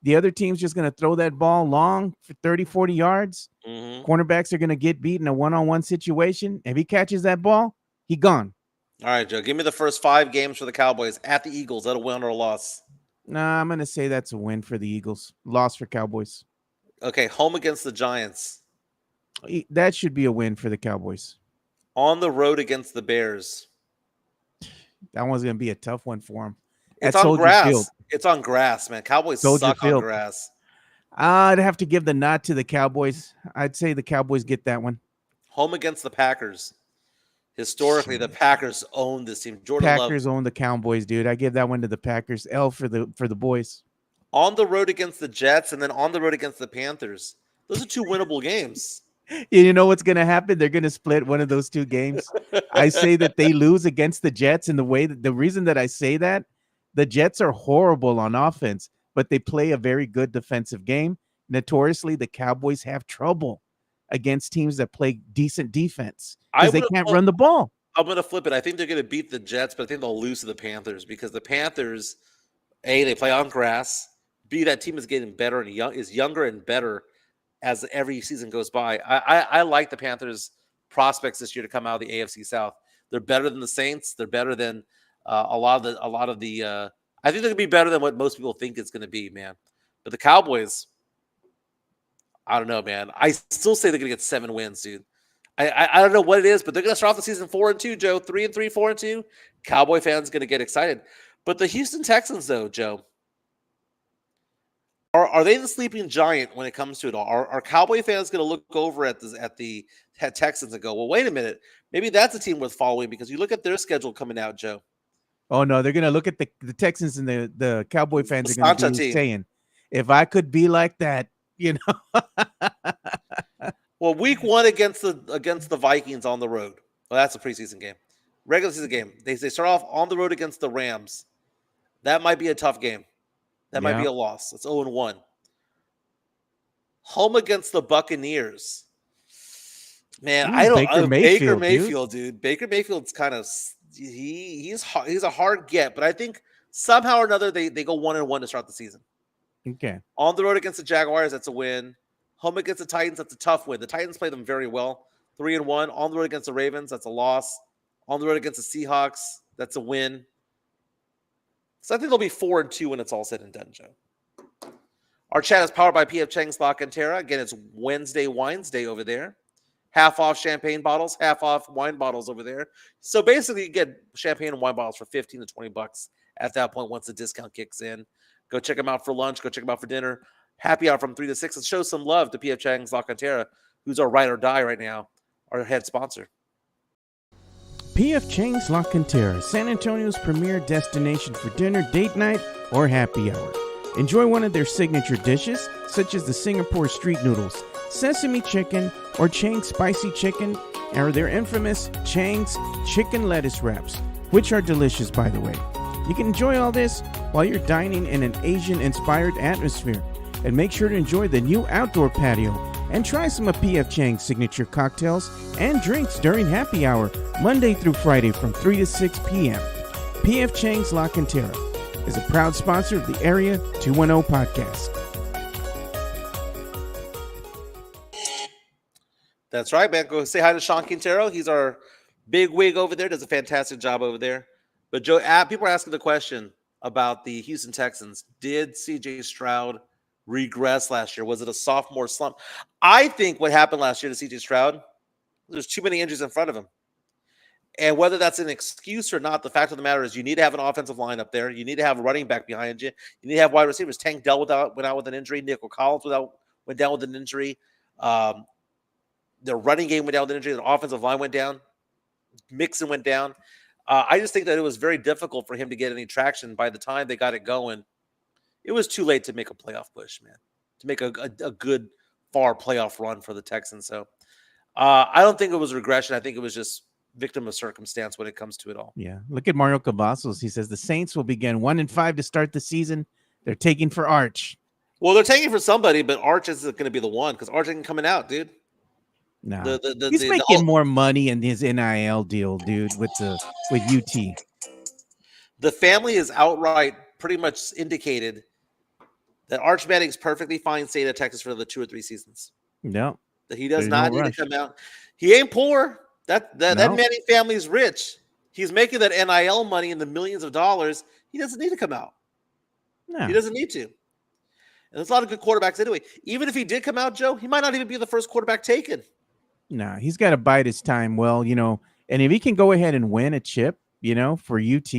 The other team's just going to throw that ball long for 30, 40 yards. Mm-hmm. Cornerbacks are going to get beat in a one-on-one situation. If he catches that ball, he gone. All right, Joe. Give me the first 5 games for the Cowboys at the Eagles. That'll win or a loss. Nah, I'm going to say that's a win for the Eagles. Loss for Cowboys. Okay, home against the Giants. That should be a win for the Cowboys. On the road against the Bears. That one's going to be a tough one for them. It's At on Soldier grass. Field. It's on grass, man. Cowboys Soldier suck Field. on grass. I'd have to give the nod to the Cowboys. I'd say the Cowboys get that one. Home against the Packers. Historically, the Packers own this team. Jordan Packers Love. own the Cowboys, dude. I give that one to the Packers. L for the boys. On the road against the Jets and then on the road against the Panthers. Those are 2 winnable games. You know what's going to happen? They're going to split one of those 2 games. I say that they lose against the Jets, and the reason that I say that, the Jets are horrible on offense, but they play a very good defensive game. Notoriously, the Cowboys have trouble against teams that play decent defense because they can't run the ball. I'm going to flip it. I think they're going to beat the Jets, but I think they'll lose to the Panthers because the Panthers, A, they play on grass. B, that team is getting better and is younger and better as every season goes by. I like the Panthers' prospects this year to come out of the AFC South. They're better than the Saints. They're better than a lot of the. I think they're going to be better than what most people think it's going to be, man. But the Cowboys, I don't know, man. I still say they're going to get 7 wins, dude. I don't know what it is, but they're going to start off the season 4-2, Joe. 3-3, 4-2. Cowboy fans going to get excited. But the Houston Texans, though, Joe, are they the sleeping giant when it comes to it all? Are Cowboy fans going to look over at the Texans and go, well, wait a minute, maybe that's a team worth following because you look at their schedule coming out, Joe. Oh no, they're going to look at the Texans and the Cowboy fans are going to be saying, if I could be like that, you know. Well, week 1 against the Vikings on the road. Well, that's a preseason game. Regular season game. They start off on the road against the Rams. That might be a tough game. That might be a loss. It's 0-1. Home against the Buccaneers. Man, I don't. Baker Mayfield, Mayfield, dude. Baker Mayfield's kind of he's a hard get, but I think somehow or another they go 1-1 to start the season. Okay. On the road against the Jaguars, that's a win. Home against the Titans, that's a tough win. The Titans play them very well. 3-1. On the road against the Ravens, that's a loss. On the road against the Seahawks, that's a win. So I think they'll be 4-2 when it's all said and done, Joe. Our chat is powered by P.F. Chang's La Cantera. Again, it's Wednesday Wines Day over there. Half off champagne bottles, half off wine bottles over there. So basically, you get champagne and wine bottles for $15 to $20 at that point once the discount kicks in. Go check them out for lunch. Go check them out for dinner. Happy hour from 3 to 6. And show some love to P.F. Chang's La Cantera, who's our ride or die right now, our head sponsor. P.F. Chang's La Cantera, San Antonio's premier destination for dinner, date night, or happy hour. Enjoy one of their signature dishes, such as the Singapore street noodles, sesame chicken, or Chang's spicy chicken, or their infamous Chang's chicken lettuce wraps, which are delicious, by the way. You can enjoy all this while you're dining in an Asian-inspired atmosphere. And make sure to enjoy the new outdoor patio and try some of P.F. Chang's signature cocktails and drinks during happy hour, Monday through Friday from 3 to 6 p.m. P.F. Chang's La Cantera is a proud sponsor of the Area 210 podcast. That's right, man. Go say hi to Sean Quintero. He's our big wig over there. Does a fantastic job over there. But Joe, people are asking the question about the Houston Texans. Did C.J. Stroud regress last year? Was it a sophomore slump? I think what happened last year to C.J. Stroud, there's too many injuries in front of him. And whether that's an excuse or not, the fact of the matter is you need to have an offensive line up there. You need to have a running back behind you. You need to have wide receivers. Tank Dell went out with an injury. Nico Collins went down with an injury. The running game went down with an injury. The offensive line went down. Mixon went down. I just think that it was very difficult for him to get any traction. By the time they got it going, it was too late to make a playoff push, man, to make a good, far playoff run for the Texans. So I don't think it was regression. I think it was just victim of circumstance when it comes to it all. Yeah. Look at Mario Cavazos. He says the Saints will begin 1-5 to start the season. They're taking for Arch. Well, they're taking for somebody, but Arch isn't going to be the one because Arch ain't coming out, dude. No, he's making more money in his NIL deal, dude, with UT. The family is outright pretty much indicated that Arch Manning's perfectly fine staying at Texas for the 2 or 3 seasons. No, that he does not need to come out. He ain't poor. That Manning family is rich. He's making that NIL money in the millions of dollars. He doesn't need to come out. No. He doesn't need to. And there's a lot of good quarterbacks anyway. Even if he did come out, Joe, he might not even be the first quarterback taken. No, he's got to bide his time well, and if he can go ahead and win a chip, for UT,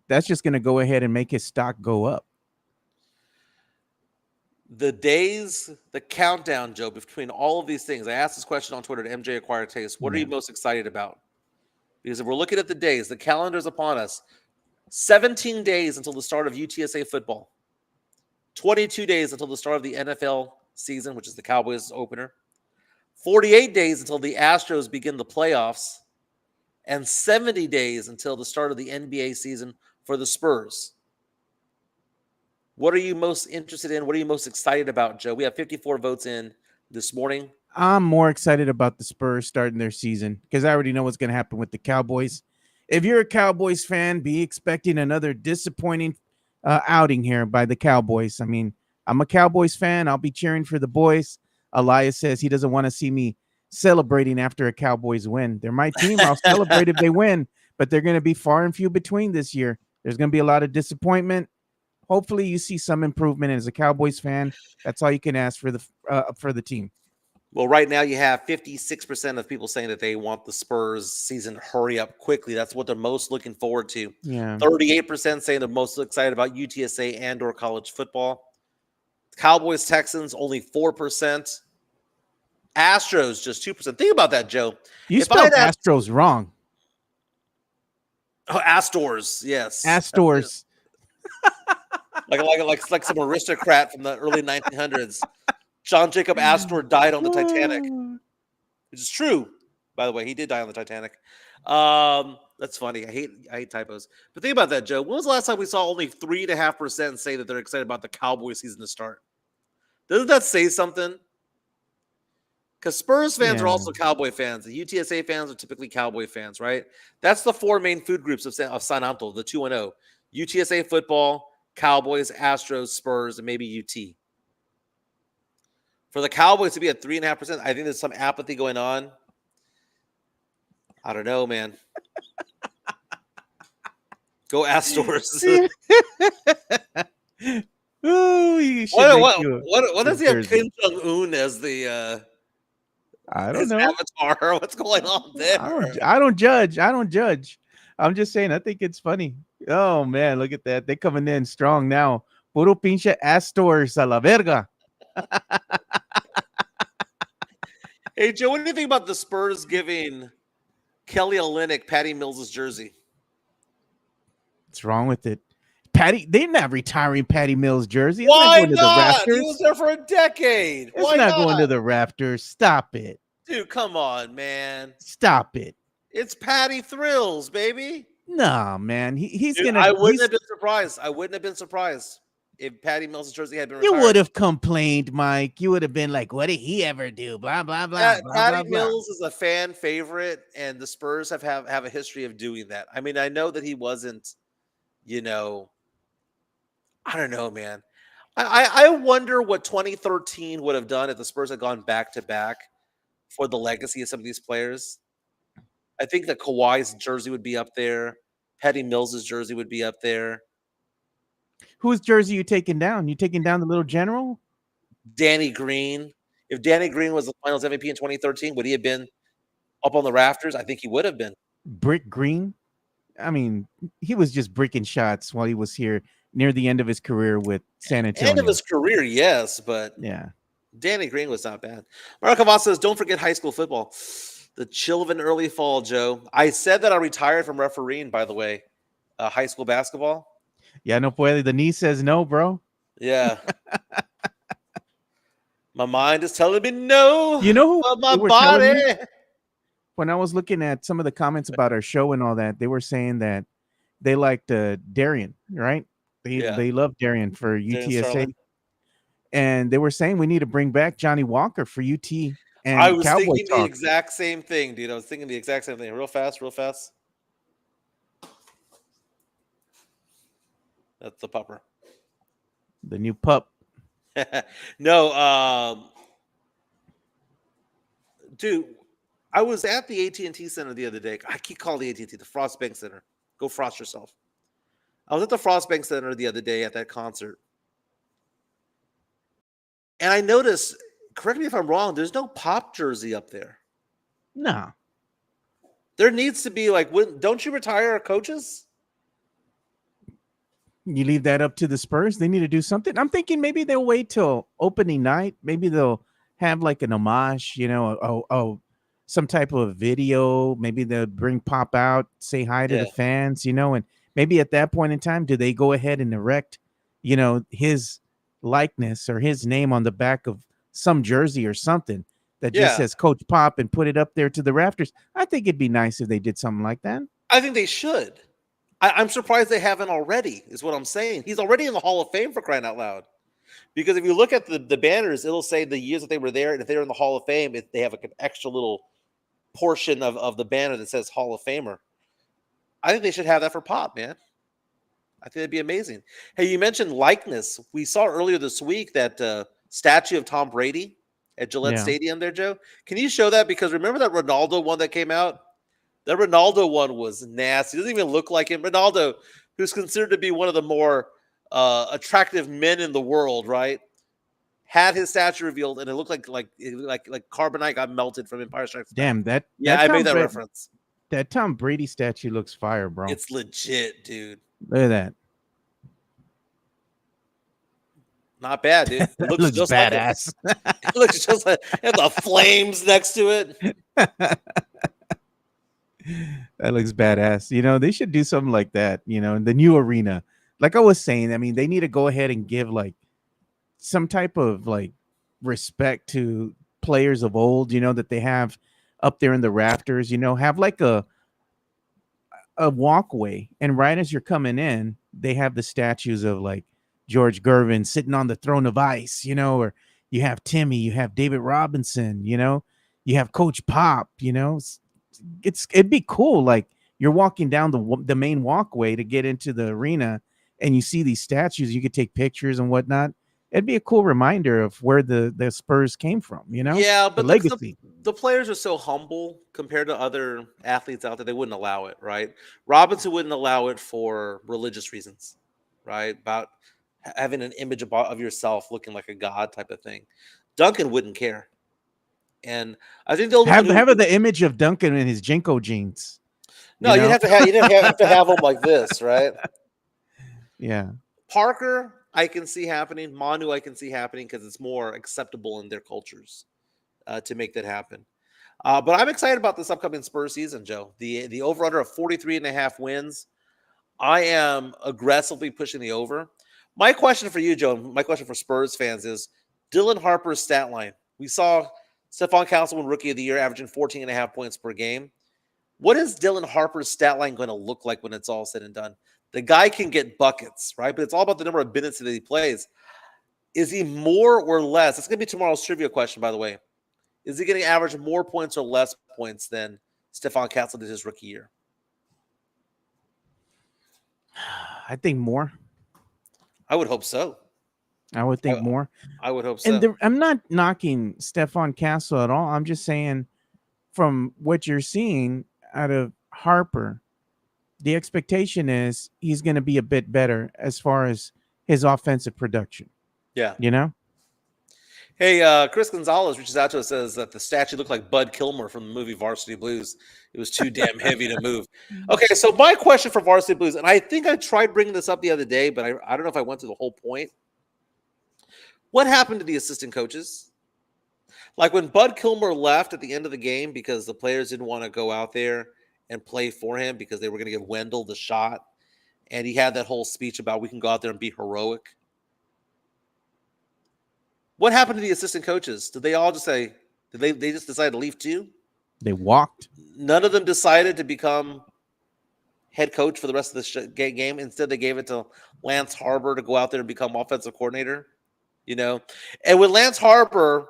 that's just going to go ahead and make his stock go up. The countdown, Joe, between all of these things. I asked this question on Twitter to MJ Acquire Taste. What are you most excited about? Because if we're looking at the days, the calendar's upon us. 17 days until the start of UTSA football. 22 days until the start of the NFL season, which is the Cowboys opener. 48 days until the Astros begin the playoffs. And 70 days until the start of the NBA season for the Spurs. What are you most interested in? What are you most excited about, Joe? We have 54 votes in this morning. I'm more excited about the Spurs starting their season because I already know what's going to happen with the Cowboys. If you're a Cowboys fan, be expecting another disappointing outing here by the Cowboys. I mean, I'm a Cowboys fan. I'll be cheering for the boys. Elias says he doesn't want to see me celebrating after a Cowboys win. They're my team. I'll celebrate if they win, but they're going to be far and few between this year. There's going to be a lot of disappointment. Hopefully you see some improvement as a Cowboys fan. That's all you can ask for the team. Well, right now you have 56% of people saying that they want the Spurs season to hurry up quickly. That's what they're most looking forward to. Yeah. 38% saying they're most excited about UTSA and or college football. Cowboys, Texans, only 4%. Astros, just 2%. Think about that, Joe. You spelled Astros wrong. Oh, Astors, yes. Astors. like some aristocrat from the early 1900s. John Jacob Astor died on the Titanic, which is true, by the way. He did die on the Titanic. That's funny. I hate typos. But think about that, Joe. When was the last time we saw only 3.5% say that they're excited about the Cowboys season to start? Doesn't that say something? Because Spurs fans are Yeah. also Cowboy fans. The UTSA fans are typically Cowboy fans, right? That's the four main food groups of San Antonio, the 2-0. UTSA football, Cowboys, Astros, Spurs, and maybe UT. For the Cowboys to be at 3.5%, I think there's some apathy going on. I don't know, man. Go Astros. Ooh, you should make you What does he have jersey. Kim Jong-un as the I don't his know. avatar? What's going on there? I don't judge. I don't judge. I'm just saying. I think it's funny. Oh man, look at that. They coming in strong now. Puro pinche Astors a la verga. Hey Joe, what do you think about the Spurs giving Kelly Olynyk Patty Mills' jersey? What's wrong with it? Patty, they're not retiring Patty Mills' jersey. It's Why not going to the not? Raptors. He was there for a decade. It's Why not going to the Raptors. Stop it. Dude, come on, man. Stop it. It's Patty Thrills, baby. Nah, man. He's Dude, gonna. I wouldn't he's- have been surprised. I wouldn't have been surprised if Patty Mills' jersey had been You retired. would have complained, Mike. You would have been like, "What did he ever do?" Blah blah blah. Yeah, blah, Patty blah, blah. Mills is a fan favorite, and the Spurs have a history of doing that. I mean, I know that he wasn't, I don't know, man. I wonder what 2013 would have done if the Spurs had gone back to back for the legacy of some of these players. I think that Kawhi's jersey would be up there. Patty Mills' jersey would be up there. Whose jersey you taking down? You taking down the little general? Danny Green. If Danny Green was the Finals MVP in 2013, would he have been up on the rafters? I think he would have been. Brick Green? I mean, he was just bricking shots while he was here near the end of his career with San Antonio. End of his career, yes, but Yeah. Danny Green was not bad. Marco Vaz says, don't forget high school football. The chill of an early fall, Joe. I said that I retired from refereeing, by the way, high school basketball. Yeah, no puede. The knee says no, bro. Yeah. My mind is telling me no. You know who But my were telling me? body. When I was looking at some of the comments about our show and all that, they were saying that they liked Darian, right? They love Darian for UTSA. Starling. And they were saying we need to bring back Johnny Walker for UT and I was Cowboy thinking the talk. exact same thing, dude. I was thinking the exact same thing. Real fast, real fast. That's the pupper. The new pup. No, dude, I was at the AT&T Center the other day. I keep calling the AT&T, the Frost Bank Center. Go frost yourself. I was at the Frost Bank Center the other day at that concert. And I noticed, correct me if I'm wrong, there's no Pop jersey up there. No. There needs to be don't you retire our coaches? You leave that up to the Spurs. They need to do something. I'm thinking maybe they'll wait till opening night. Maybe they'll have like an homage, some type of video. Maybe they'll bring Pop out, say hi to the fans, and maybe at that point in time, do they go ahead and erect, his likeness or his name on the back of some jersey or something that just says Coach Pop and put it up there to the rafters? I think it'd be nice if they did something like that. I think they should. I'm surprised they haven't already, is what I'm saying. He's already in the Hall of Fame, for crying out loud. Because if you look at the banners, it'll say the years that they were there, and if they're in the Hall of Fame, they have an extra little portion of the banner that says Hall of Famer. I think they should have that for Pop, man. I think that'd be amazing. Hey, you mentioned likeness. We saw earlier this week that statue of Tom Brady at Gillette Stadium there, Joe. Can you show that? Because remember that Ronaldo one that came out? That Ronaldo one was nasty. It doesn't even look like him. Ronaldo, who's considered to be one of the more attractive men in the world, right? Had his statue revealed, and it looked like carbonite got melted from Empire Strikes Back. Damn, that I Tom made that Brady- reference. That Tom Brady statue looks fire, bro. It's legit, dude. Look at that. Not bad, dude. It That looks just badass. Like it looks just like and the flames next to it. That looks badass. They should do something like that, in the new arena. Like I was saying, I mean, they need to go ahead and give some type of respect to players of old, that they have up there in the rafters, have a walkway. And right as you're coming in, they have the statues of George Gervin sitting on the throne of ice, or You have Timmy, you have David Robinson, you have Coach Pop, it'd be cool. Like you're walking down the main walkway to get into the arena and you see these statues, you could take pictures and whatnot. It'd be a cool reminder of where the Spurs came from, Yeah, the but legacy. the players are so humble compared to other athletes out there. They wouldn't allow it, right? Robinson wouldn't allow it for religious reasons, right? About having an image of yourself looking like a god type of thing. Duncan wouldn't care. And I think the only one Have the image of Duncan in his Jinko jeans. no, you know? you didn't have to have them like this, right? Yeah. Parker, I can see happening. Manu, I can see happening because it's more acceptable in their cultures to make that happen. But I'm excited about this upcoming Spurs season, Joe. The over-under of 43.5 wins. I am aggressively pushing the over. My question for you, Joe, my question for Spurs fans is Dylan Harper's stat line. We saw Stephon Councilman Rookie of the Year averaging 14.5 points per game. What is Dylan Harper's stat line going to look like when it's all said and done? The guy can get buckets, right? But it's all about the number of minutes that he plays. Is he more or less? It's going to be tomorrow's trivia question, by the way. Is he going to average more points or less points than Stephon Castle did his rookie year? I think more. I would hope so. I would think more. I would hope so. And I'm not knocking Stephon Castle at all. I'm just saying from what you're seeing out of Harper, the expectation is he's going to be a bit better as far as his offensive production. Yeah. Hey, Chris Gonzalez reaches out to us, says that the statue looked like Bud Kilmer from the movie Varsity Blues. It was too damn heavy to move. Okay, so my question for Varsity Blues, and I think I tried bringing this up the other day, but I don't know if I went through the whole point. What happened to the assistant coaches? Like when Bud Kilmer left at the end of the game because the players didn't want to go out there and play for him because they were going to give Wendell the shot. And he had that whole speech about we can go out there and be heroic. What happened to the assistant coaches? Did they all just say, did they just decide to leave too? They walked. None of them decided to become head coach for the rest of the game. Instead, they gave it to Lance Harbor to go out there and become offensive coordinator. And when Lance Harbor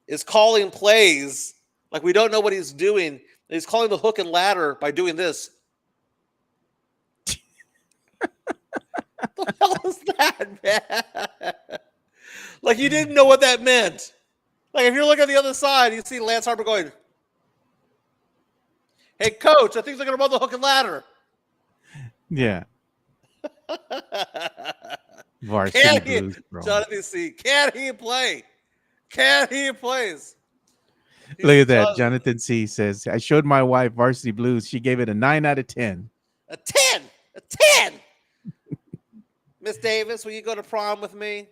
is calling plays, like we don't know what he's doing, he's calling the hook and ladder by doing this. What the hell is that, man? Like you didn't know what that meant. Like if you're looking at the other side, you see Lance Harbor going, "Hey, coach, I think they're going to run the hook and ladder." Yeah. Varsity Blues, bro. Jonathan C. Can he play? Can he plays? Look at that. Jonathan C. says, I showed my wife Varsity Blues. She gave it a 9 out of 10. A 10. A 10. Miss Davis, will you go to prom with me?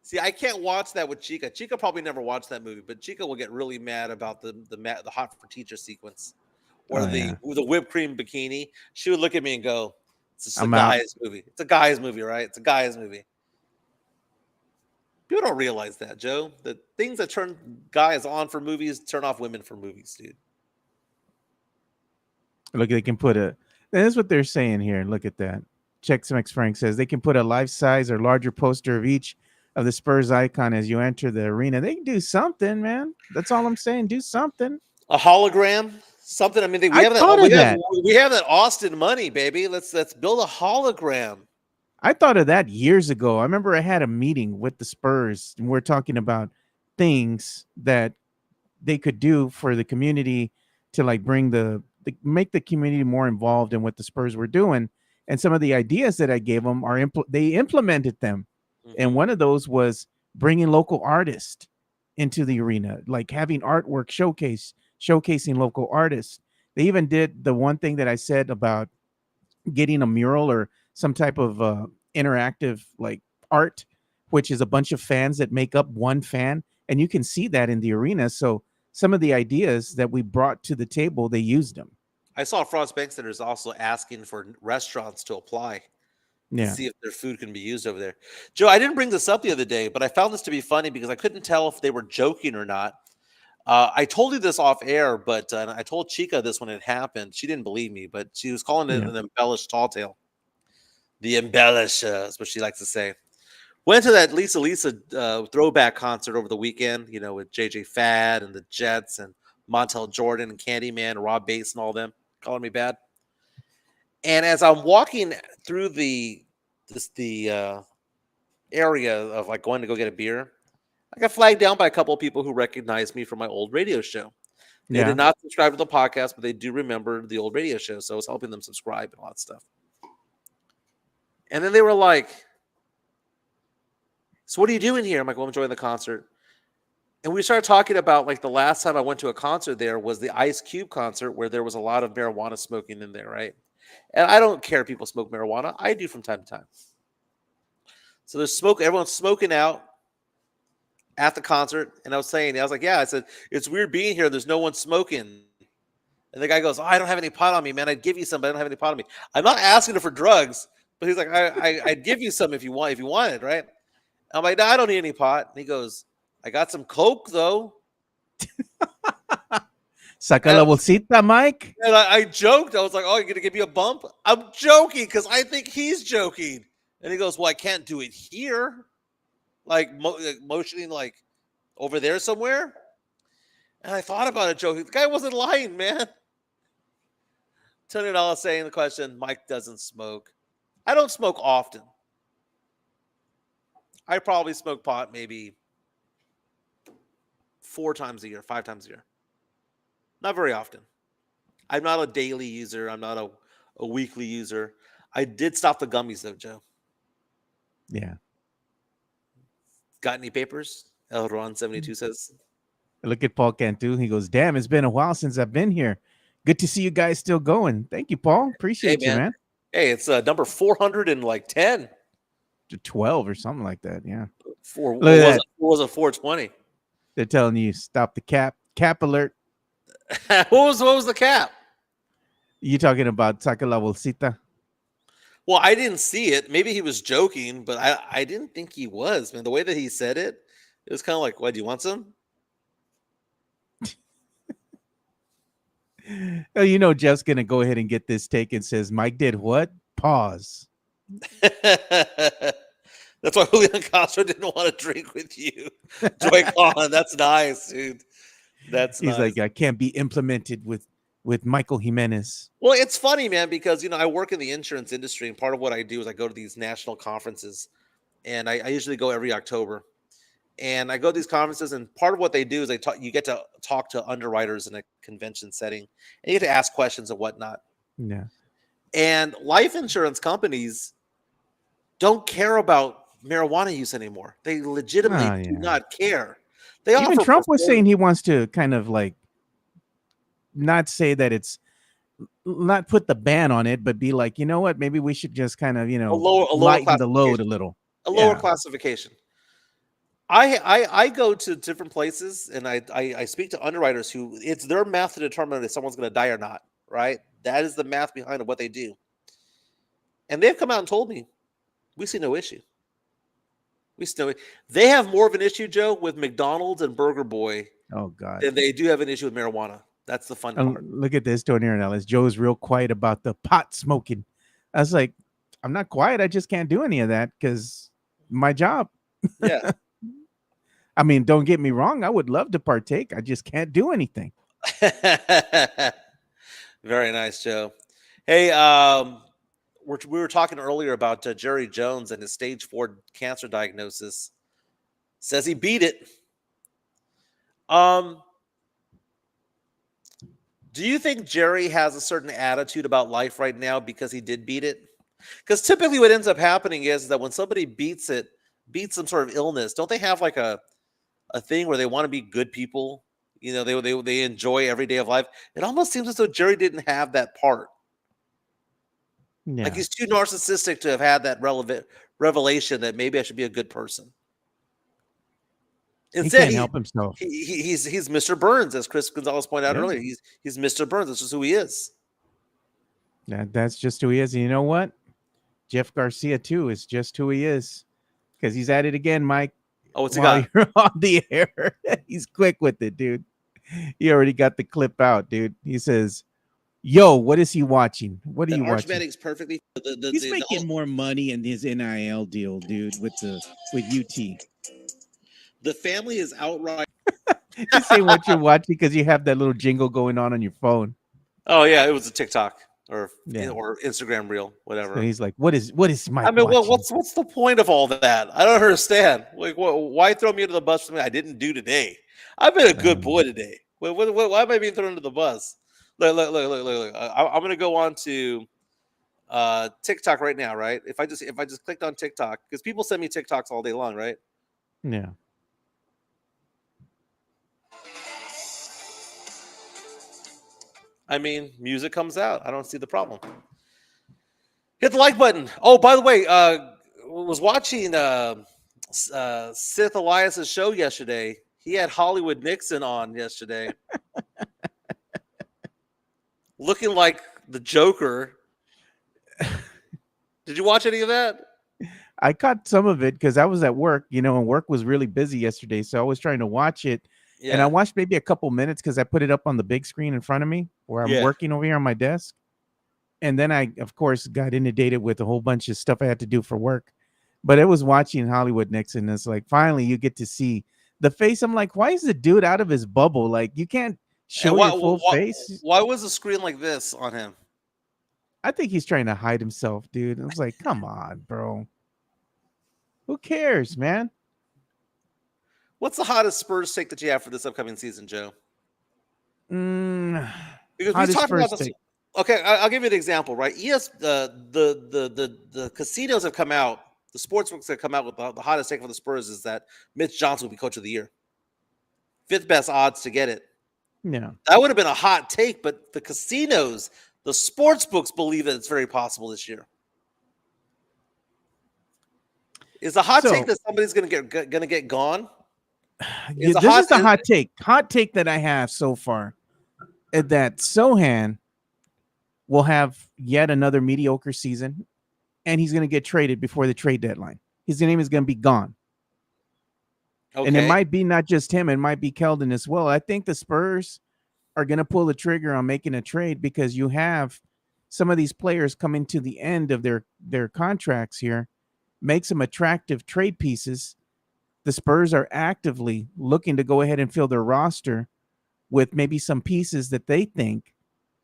See, I can't watch that with Chica. Chica probably never watched that movie, but Chica will get really mad about the Hot for Teacher sequence or the whipped cream bikini. She would look at me and go, "It's just a guy's movie. It's a guy's movie, right? It's a guy's movie." People don't realize that, Joe. The things that turn guys on for movies turn off women for movies, dude. Look, they can put that's what they're saying here. Look at that. Chex Frank says they can put a life-size or larger poster of each of the Spurs icon as you enter the arena. They can do something, man. That's all I'm saying. Do something. A hologram, something. I mean, we have that Austin money, baby. Let's build a hologram. I thought of that years ago. I remember I had a meeting with the Spurs and we're talking about things that they could do for the community to like bring make the community more involved in what the Spurs were doing. And some of the ideas that I gave them they implemented them. Mm-hmm. And one of those was bringing local artists into the arena, like having artwork showcasing local artists. They even did the one thing that I said about getting a mural or some type of interactive like art, which is a bunch of fans that make up one fan. And you can see that in the arena. So some of the ideas that we brought to the table, they used them. I saw Frost Bank Center is also asking for restaurants to apply to see if their food can be used over there. Joe, I didn't bring this up the other day, but I found this to be funny because I couldn't tell if they were joking or not. I told you this off air, but I told Chica this when it happened. She didn't believe me, but she was calling it an embellished tall tale. The embellish is what she likes to say. Went to that Lisa throwback concert over the weekend, with JJ Fad and the Jets and Montel Jordan and Candyman, Rob Bass and all them. Calling Me Bad. And as I'm walking through the area of like going to go get a beer, I got flagged down by a couple of people who recognized me from my old radio show. They Yeah. did not subscribe to the podcast, but they do remember the old radio show. So I was helping them subscribe and all that stuff. And then they were like, "So what are you doing here?" I'm like, "Well, I'm enjoying the concert." And we started talking about like the last time I went to a concert there was the Ice Cube concert where there was a lot of marijuana smoking in there, right? And I don't care if people smoke marijuana. I do from time to time. So there's smoke, everyone's smoking out at the concert. And I was like, yeah, I said, it's weird being here. There's no one smoking. And the guy goes, "Oh, I don't have any pot on me, man. I'd give you some, but I don't have any pot on me." I'm not asking him for drugs, but he's like, I'd give you some if you wanted, right? I'm like, "No, I don't need any pot." And he goes, "I got some Coke though." Saca la bolsita, Mike. And I joked. I was like, "Oh, you're gonna give me a bump?" I'm joking because I think he's joking. And he goes, "Well, I can't do it here." Like motioning like over there somewhere. And I thought about it joking. The guy wasn't lying, man. $20 saying the question, Mike doesn't smoke. I don't smoke often. I probably smoke pot maybe 4 times a year, 5 times a year. Not very often. I'm not a daily user. I'm not a weekly user. I did stop the gummies though, Joe. Yeah. Got any papers? El Ron 72 says. Look at Paul Cantu. He goes, "Damn, it's been a while since I've been here. Good to see you guys still going." Thank you, Paul. Appreciate you, man. Hey, it's number 410. To 12 or something like that. Yeah. What Look at that. was it 420? They're telling you stop the cap. Cap alert. what was the cap? You talking about Saca la bolsita? Well, I didn't see it. Maybe he was joking, but I didn't think he was, man. The way that he said it, it was kind of like, "What, do you want some?" Oh, Jeff's gonna go ahead and get this take and says, "Mike did what?" Pause. That's why Julian Castro didn't want to drink with you. Joy Con, that's nice, dude. He's He's nice. like, "I can't be implemented with Michael Jimenez." Well, it's funny, man, because I work in the insurance industry, and part of what I do is I go to these national conferences, and I usually go every October. And I go to these conferences, and part of what they do is you get to talk to underwriters in a convention setting, and you get to ask questions and whatnot. Yeah. And life insurance companies don't care about marijuana use anymore. They legitimately do not care. They Even offer Trump was performance- saying he wants to kind of like not say that it's not put the ban on it, but be like, you know what, maybe we should just kind of, lower lighten the load a little. a lower Yeah. classification. I go to different places and I speak to underwriters who it's their math to determine if someone's going to die or not, right? That is the math behind what they do. And they've come out and told me, we see no issue. They have more of an issue, Joe, with McDonald's and Burger Boy Oh God. than they do have an issue with marijuana. That's the fun part. Look at this, Tony Ornelas. Joe's real quiet about the pot smoking. I was like, I'm not quiet. I just can't do any of that because my job. Yeah. I mean, don't get me wrong. I would love to partake. I just can't do anything. Very nice, Joe. Hey, we were talking earlier about Jerry Jones and his stage 4 cancer diagnosis. Says he beat it. Do you think Jerry has a certain attitude about life right now because he did beat it? Because typically what ends up happening is that when somebody beats some sort of illness, don't they have like a thing where they want to be good people? They enjoy every day of life. It almost seems as though Jerry didn't have that part. Yeah. Like he's too narcissistic to have had that revelation that maybe I should be a good person. He Instead, can't help himself. he's Mr. Burns, as Chris Gonzalez pointed out Yeah. earlier. He's Mr. Burns. That's just who he is. That's just who he is. And you know what? Jeff Garcia too is just who he is, because he's at it again, Mike. Oh, what's he While got? you're on the air, he's quick with it, dude. He already got the clip out, dude. He says, Yo, what is he watching? What are That you watching? Archmatic's perfectly. He's making more money in his NIL deal, dude, with UT. The family is outright. Just say what you're watching because you have that little jingle going on your phone. Oh yeah, it was a TikTok or Yeah. or Instagram reel, whatever. And he's like, "What is Mike?" I mean, watching? what's the point of all that? I don't understand. Like, why throw me under the bus for something I didn't do today? I've been a good boy today. Why am I being thrown under the bus? Look. I'm gonna go on to TikTok right now, right? If I just clicked on TikTok, because people send me TikToks all day long, right? Yeah. I mean, music comes out. I don't see the problem. Hit the like button. Oh, by the way, was watching Sith Elias's show yesterday. He had Hollywood Nixon on yesterday, looking like the Joker. Did you watch any of that? I caught some of it because I was at work, and work was really busy yesterday. So I was trying to watch it. Yeah. And I watched maybe a couple minutes because I put it up on the big screen in front of me where I'm working over here on my desk. And then I, of course, got inundated with a whole bunch of stuff I had to do for work. But it was watching Hollywood Nixon. It's like, finally, you get to see the face. I'm like, why is the dude out of his bubble? Like, you can't show your full face. Why was the screen like this on him? I think he's trying to hide himself, dude. I was like, come on, bro. Who cares, man? What's the hottest Spurs take that you have for this upcoming season, Joe? Because we talked about this. Okay, I'll give you an example, right? The casinos have come out. The sportsbooks have come out with the hottest take for the Spurs is that Mitch Johnson will be coach of the year. 5th best odds to get it. Yeah, that would have been a hot take, but the casinos, the sports books believe that it's very possible this year. Is a hot take that somebody's going to get gone? This is the hot take. Hot take that I have so far is that Sohan will have yet another mediocre season, and he's going to get traded before the trade deadline. His name is going to be gone. Okay. And it might be not just him. It might be Keldon as well. I think the Spurs are going to pull the trigger on making a trade because you have some of these players coming to the end of their contracts here, make some attractive trade pieces. The Spurs are actively looking to go ahead and fill their roster with maybe some pieces that they think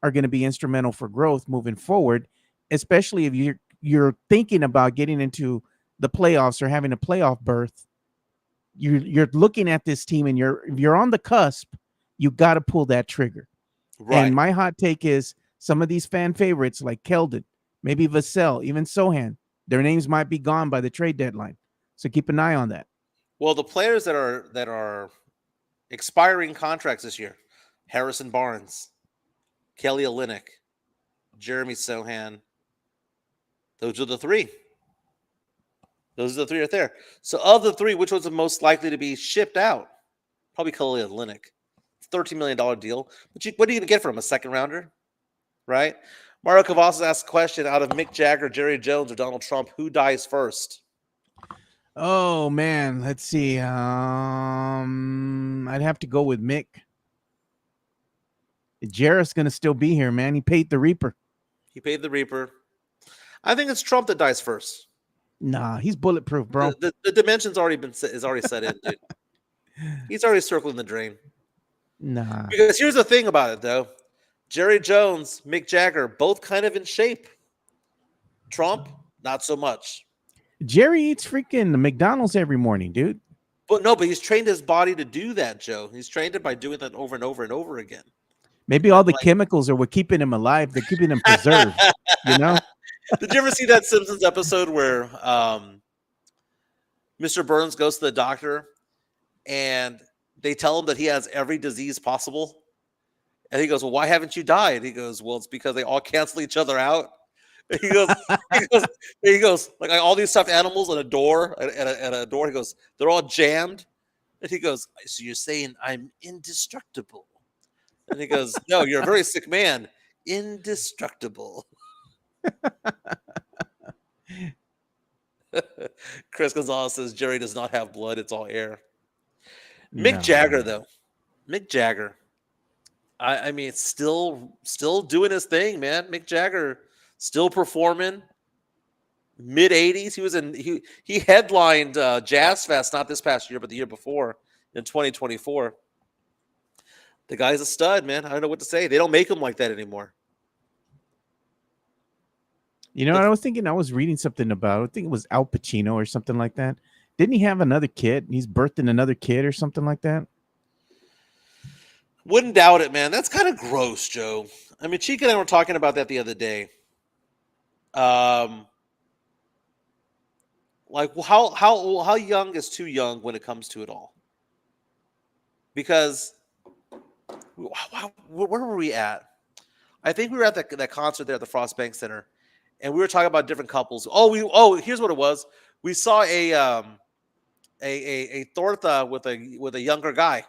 are going to be instrumental for growth moving forward, especially if you're thinking about getting into the playoffs or having a playoff berth. You're looking at this team and you're on the cusp. You got to pull that trigger. Right. And my hot take is some of these fan favorites like Keldon, maybe Vassell, even Sohan, their names might be gone by the trade deadline. So keep an eye on that. Well, the players that are expiring contracts this year: Harrison Barnes, Kelly Olynyk, Jeremy Sohan. Those are the three. Those are the three right there. So of the three, which was the most likely to be shipped out? Probably Kelly Olynyk. It's a $13 million deal. But what are you going to get from him? A second rounder? Right? Mario Cavazos asked a question: out of Mick Jagger, Jerry Jones, or Donald Trump, who dies first? Oh man, let's see. I'd have to go with Mick. Jarrett's gonna still be here, man. He paid the Reaper. I think it's Trump that dies first. Nah, he's bulletproof, bro. The dimension's already set in, dude. He's already circling the drain. Nah. Because here's the thing about it, though. Jerry Jones, Mick Jagger, both kind of in shape. Trump, not so much. Jerry eats freaking McDonald's every morning, dude. But he's trained his body to do that, Joe. He's trained it by doing that over and over and over again. Maybe all the chemicals are what keeping him alive. They're keeping him preserved, you know? Did you ever see that Simpsons episode where Mr. Burns goes to the doctor and they tell him that he has every disease possible? And he goes, well, why haven't you died? He goes, well, it's because they all cancel each other out. He goes, like all these stuffed animals and a door, and a door. He goes, they're all jammed. And he goes, so you're saying I'm indestructible? And he goes, no, you're a very sick man. Indestructible. Chris Gonzalez says Jerry does not have blood. It's all air. Mick Jagger, though. Mick Jagger. I mean, still doing his thing, man. Mick Jagger still performing. Mid 80s, he headlined Jazz Fest not this past year, but the year before in 2024. The guy's a stud, man. I don't know what to say. They don't make him like that anymore. You know what I was thinking? I was reading something about, I think it was Al Pacino or something like that. Didn't he have another kid? He's birthing another kid or something like that. Wouldn't doubt it, man. That's kind of gross, Joe. I mean, Chica and I were talking about that the other day. Like how young is too young when it comes to it all? Because where were we at? I think we were at that concert there at the Frost Bank Center, and we were talking about different couples. Here's what it was. We saw a torta with a younger guy,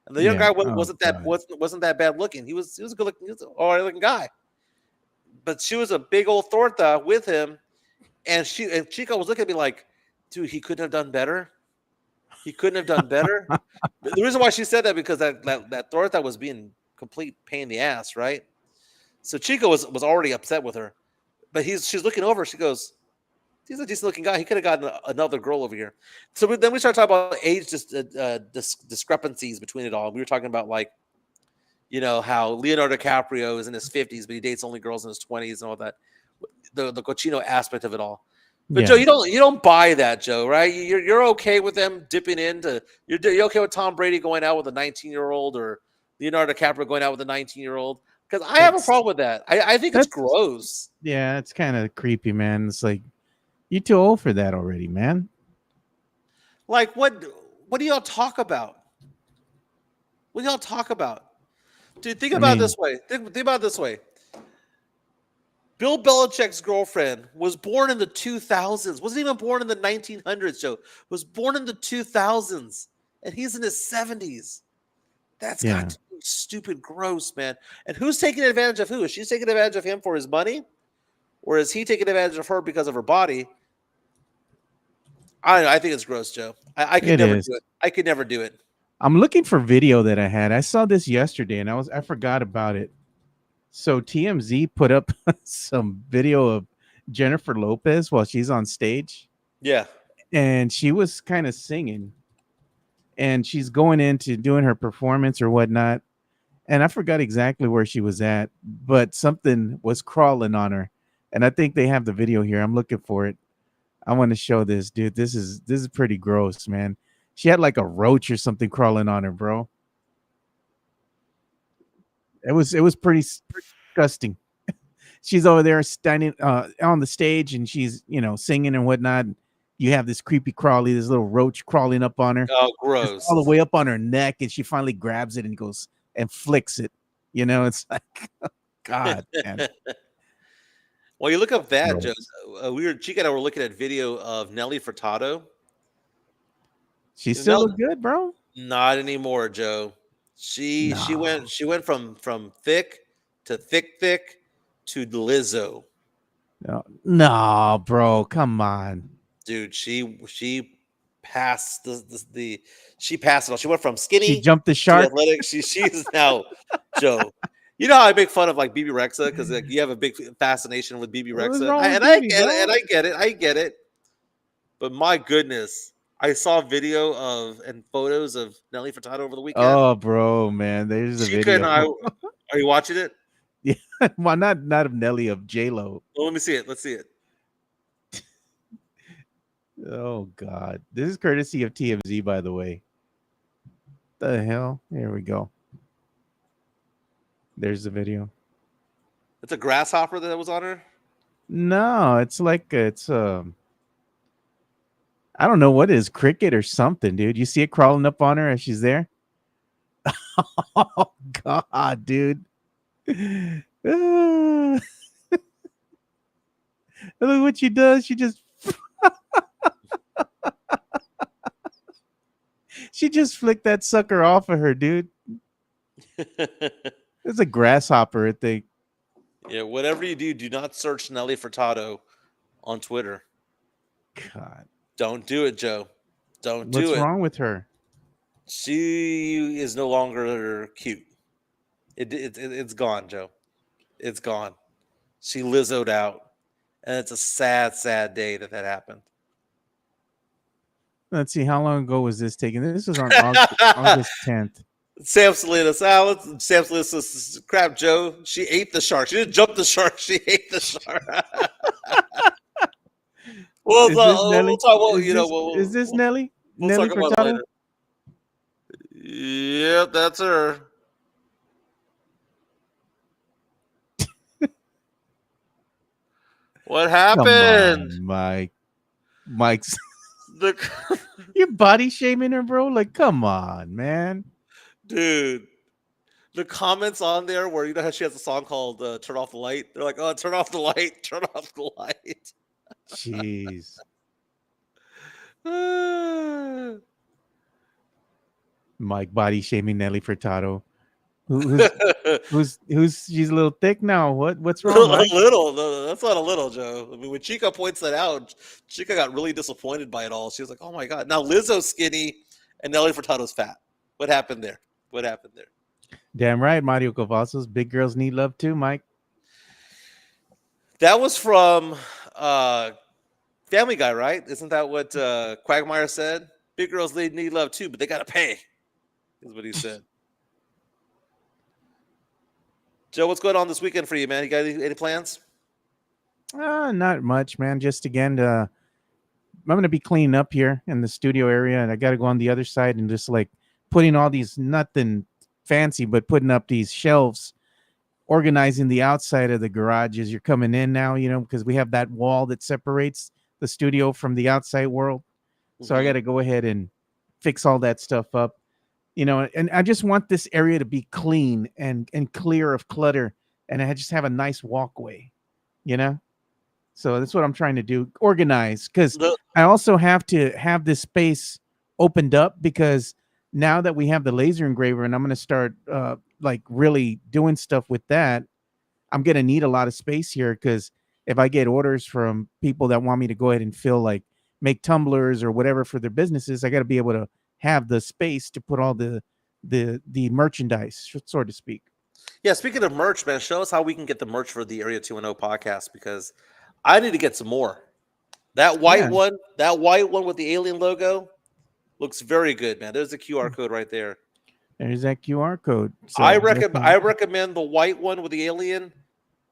and the young guy wasn't that bad looking. He was a good looking, he was an all right looking guy, but she was a big old torta with him, and Chico was looking at me like, dude, he couldn't have done better. He couldn't have done better. The reason why she said that because that torta was being complete pain in the ass, right? So Chico was already upset with her, but she's looking over. She goes, "He's a decent looking guy. He could have gotten another girl over here." So then we started talking about age discrepancies between it all. We were talking about like, you know, how Leonardo DiCaprio is in his 50s, but he dates only girls in his 20s and all that. The cochino aspect of it all. But Joe, you don't buy that, Joe, right? You're okay with them dipping into. You're okay with Tom Brady going out with a 19-year-old or Leonardo DiCaprio going out with a 19-year-old? Because I have a problem with that. I think it's gross. Yeah, it's kind of creepy, man. It's like you're too old for that already, man. Like what do y'all talk about? What do y'all talk about? Dude, think about it this way. Think about it this way. Bill Belichick's girlfriend was born in the 2000s. Wasn't even born in the 1900s, Joe. Was born in the 2000s, and he's in his 70s. That's got to be stupid gross, man. And who's taking advantage of who? Is she taking advantage of him for his money? Or is he taking advantage of her because of her body? I think it's gross, Joe. I could never do it. I could never do it. I'm looking for video that I had. I saw this yesterday and I forgot about it. So TMZ put up some video of Jennifer Lopez while she's on stage. Yeah. And she was kind of singing. And she's going into doing her performance or whatnot. And I forgot exactly where she was at, but something was crawling on her. And I think they have the video here. I'm looking for it. I want to show this, dude. This is pretty gross, man. She had like a roach or something crawling on her, bro. It was pretty disgusting. She's over there standing on the stage and she's, you know, singing and whatnot. You have this creepy crawly, this little roach crawling up on her. Oh, gross. It's all the way up on her neck, and she finally grabs it and goes and flicks it. You know, it's like, God, man. Well, you look up that, Joe. Chica and I were looking at video of Nelly Furtado. She still look good, bro. Not anymore, Joe. She went from thick to thick to Lizzo. No, bro, come on, dude. She passed she passed it all. She went from skinny. She jumped the shark. Athletic. She's now Joe. You know how I make fun of like BB Rexa because like, you have a big fascination with BB Rexa, and I get it. But my goodness. I saw video of and photos of Nelly Furtado over the weekend. Oh, bro, man, there's a video. And I, are you watching it? Yeah, well, not of Nelly, of J-Lo. Well, let me see it. Let's see it. Oh God, this is courtesy of TMZ, by the way. The hell? Here we go. There's the video. It's a grasshopper that was on her. No, it's like I don't know what it is, cricket or something, dude. You see it crawling up on her as she's there? Oh, God, dude. Look what she does. She just she just flicked that sucker off of her, dude. It's a grasshopper, I think. Yeah, whatever you do not search Nelly Furtado on Twitter. God. Don't do it, Joe. Don't do it. What's wrong with her? She is no longer cute. It's gone, Joe. It's gone. She Lizzo'd out, and it's a sad, sad day that happened. Let's see, how long ago was this taken? This was on August 10th. Sam Salinas, Sam Salinas says, crap, Joe. She ate the shark. She didn't jump the shark. She ate the shark. Is this Nelly? We'll talk about, Is this Nelly? We'll Nelly talk about it Furtado? later. Yep, that's her. What Come happened? on, Mike. Mike's The you're body shaming her, bro. Like, come on, man. dude, the comments on there where how she has a song called "Turn Off the Light." They're like, "Oh, turn off the light, turn off the light." Jeez. Mike body shaming Nelly Furtado. Who's she's a little thick now. What's wrong, A Mike? little. No, that's not a little, Joe. I mean, when Chica points that out, Chica got really disappointed by it all. She was like, "Oh my god!" Now Lizzo's skinny and Nelly Furtado's fat. What happened there? What happened there? Damn right, Mario Cavazos. Big girls need love too, Mike. That was from Family Guy, right? Isn't that what Quagmire said? Big girls they need love too, but they gotta pay. Is what he said. Joe, what's going on this weekend for you, man? You got any plans? Not much, man. Just again, I'm gonna be cleaning up here in the studio area, and I got to go on the other side and just like putting all these nothing fancy, but putting up these shelves, organizing the outside of the garage as you're coming in now. Because we have that wall that separates the studio from the outside world. So I got to go ahead and fix all that stuff up. And I just want this area to be clean and clear of clutter, and I just have a nice walkway, So that's what I'm trying to do, organize, because I also have to have this space opened up, because now that we have the laser engraver and I'm going to start like really doing stuff with that, I'm going to need a lot of space here, because if I get orders from people that want me to go ahead and make tumblers or whatever for their businesses, I got to be able to have the space to put all the merchandise, so to speak. Yeah, speaking of merch, man, show us how we can get the merch for the Area 210 podcast, because I need to get some more. That white one with the alien logo looks very good, man. There's a QR code right there. There's that QR code. So I recommend the white one with the alien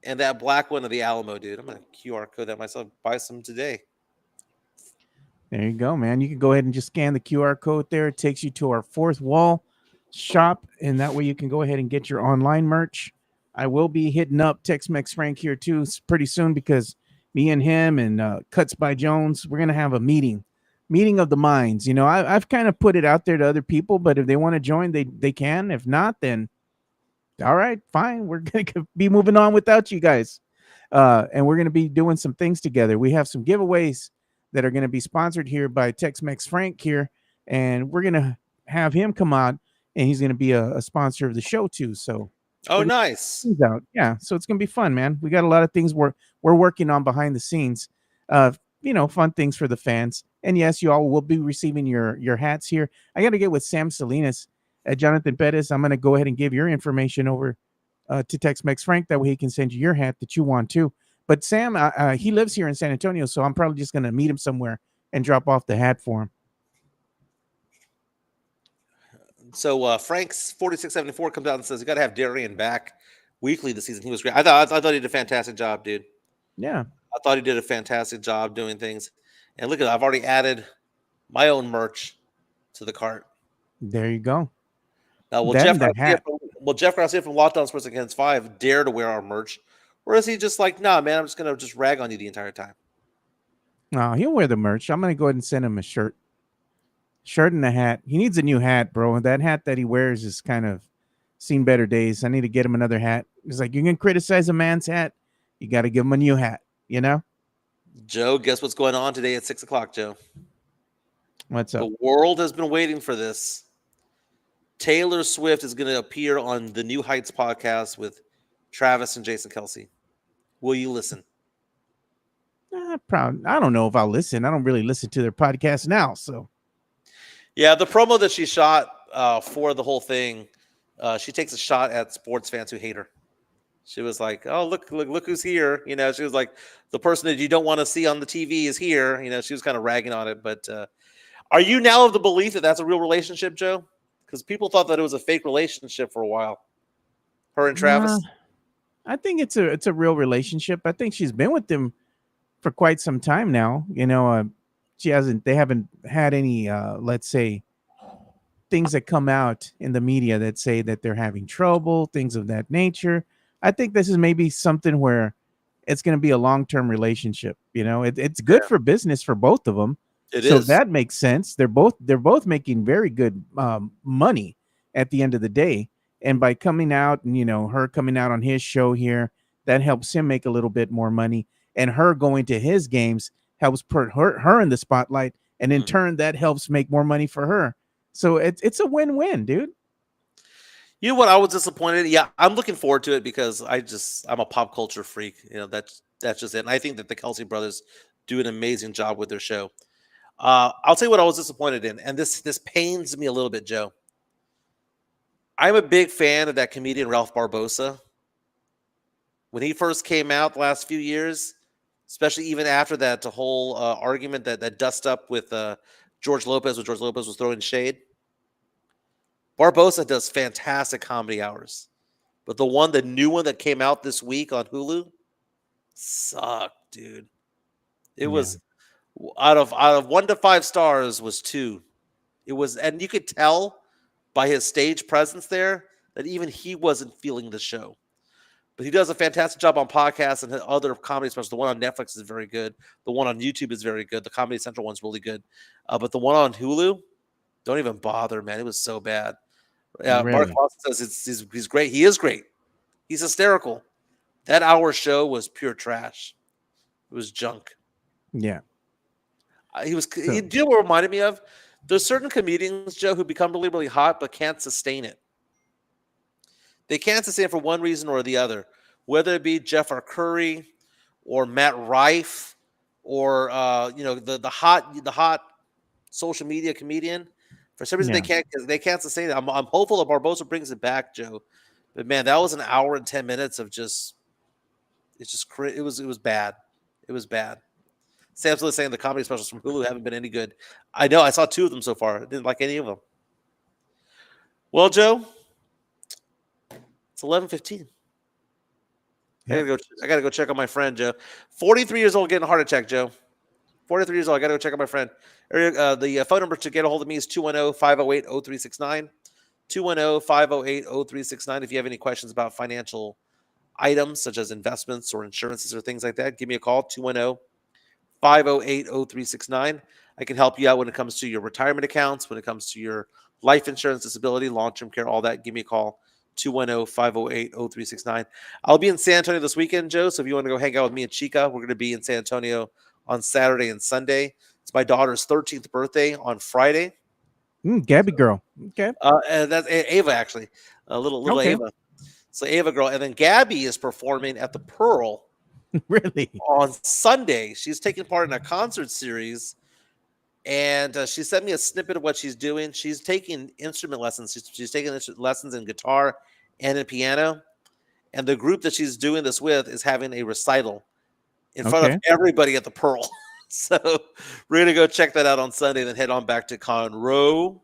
and that black one of the Alamo, dude. I'm gonna QR code that myself. Buy some today. There you go, man. You can go ahead and just scan the QR code there. It takes you to our fourth wall shop, and that way you can go ahead and get your online merch. I will be hitting up Tex-Mex Frank here too pretty soon, because me and him and Cuts by Jones, we're gonna have a meeting of the minds. I've kind of put it out there to other people, but if they want to join, they can. If not, then all right, fine. We're gonna be moving on without you guys, and we're gonna be doing some things together. We have some giveaways that are going to be sponsored here by Tex-Mex Frank here, and we're going to have him come on, and he's going to be a sponsor of the show too. So, Nice. Yeah, so it's going to be fun, man. We got a lot of things we're working on behind the scenes, fun things for the fans. And yes, you all will be receiving your hats here. I got to get with Sam Salinas at Jonathan Pettis. I'm going to go ahead and give your information over to Tex-Mex Frank. That way he can send you your hat that you want too. But Sam, he lives here in San Antonio, so I'm probably just going to meet him somewhere and drop off the hat for him. So Frank's 4674 comes out and says, you got to have Darian back weekly this season. He was great. I thought he did a fantastic job, dude. Yeah. I thought he did a fantastic job doing things. And look at, I've already added my own merch to the cart. There you go. Now, will Jeff Garcia from Lockdown Sports Against 5 dare to wear our merch? Or is he just like, nah, man, I'm just going to just rag on you the entire time? No, he'll wear the merch. I'm going to go ahead and send him a shirt and a hat. He needs a new hat, bro. That hat that he wears is kind of seen better days. I need to get him another hat. It's like, you can criticize a man's hat, you got to give him a new hat, Joe, guess what's going on today at 6 o'clock, Joe? What's up? The world has been waiting for this. Taylor Swift is going to appear on the New Heights podcast with Travis and Jason Kelsey. Will you listen? I don't know if I'll listen. I don't really listen to their podcast now. So, yeah, the promo that she shot for the whole thing she takes a shot at sports fans who hate her. She was like, "Oh, look who's here!" She was like, "The person that you don't want to see on the TV is here." She was kind of ragging on it. But are you now of the belief that that's a real relationship, Joe? Because people thought that it was a fake relationship for a while. Her and Travis. Nah, I think it's a real relationship. I think she's been with him for quite some time now. They haven't had any let's say things that come out in the media that say that they're having trouble, things of that nature. I think this is maybe something where it's going to be a long-term relationship. It's good for business for both of them. It So is. that makes sense. They're both making very good money at the end of the day. And by coming out and her coming out on his show here, that helps him make a little bit more money. And her going to his games helps put her in the spotlight, and in turn that helps make more money for her. So it's a win-win, dude. You know what? I was disappointed. Yeah, I'm looking forward to it because I'm a pop culture freak. That's just it. And I think that the Kelsey brothers do an amazing job with their show. I'll tell you what I was disappointed in, and this pains me a little bit, Joe. I'm a big fan of that comedian Ralph Barbosa. When he first came out the last few years, especially even after that whole argument that dust up with George Lopez, when George Lopez was throwing shade. Barbosa does fantastic comedy hours. But the new one that came out this week on Hulu sucked, dude. It was out of 1 to 5 stars was 2. It was, and you could tell by his stage presence there that even he wasn't feeling the show. But he does a fantastic job on podcasts and other comedy specials. The one on Netflix is very good. The one on YouTube is very good. The Comedy Central one's really good. But the one on Hulu, don't even bother, man. It was so bad. Yeah, Really? Mark Lawson says he's great. He is great. He's hysterical. That hour show was pure trash. It was junk. Yeah. Do you know what it reminded me of? There's certain comedians, Joe, who become really, really hot but can't sustain it. They can't sustain it for one reason or the other, whether it be Jeff R. Curry or Matt Rife or the hot social media comedian. For some reason, they can't sustain it. I'm hopeful that Barbosa brings it back, Joe. But man, that was an hour and 10 minutes of it was bad. It was bad. Sam's really saying the comedy specials from Hulu haven't been any good. I know. I saw 2 of them so far. I didn't like any of them. Well, Joe, it's 11:15. I gotta go check on my friend, Joe. 43 years old, getting a heart attack, Joe. 43 years old. I gotta go check on my friend. The phone number to get a hold of me is 210-508-0369. 210-508-0369. If you have any questions about financial items such as investments or insurances or things like that, give me a call. 210-508-0369. I can help you out when it comes to your retirement accounts, when it comes to your life insurance, disability, long-term care, all that. Give me a call. 210-508-0369. I'll be in San Antonio this weekend, Joe. So if you want to go hang out with me and Chica, we're going to be in San Antonio on Saturday and Sunday. It's my daughter's 13th birthday on Friday. Gabby girl. Okay. And that's Ava, actually. Little Okay. Ava. So Ava girl. And then Gabby is performing at the Pearl Really? on Sunday. She's taking part in a concert series. And she sent me a snippet of what she's doing. She's taking instrument lessons. She's taking lessons in guitar and in piano. And the group that she's doing this with is having a recital in front of everybody at the Pearl. So we're going to go check that out on Sunday and then head on back to Conroe.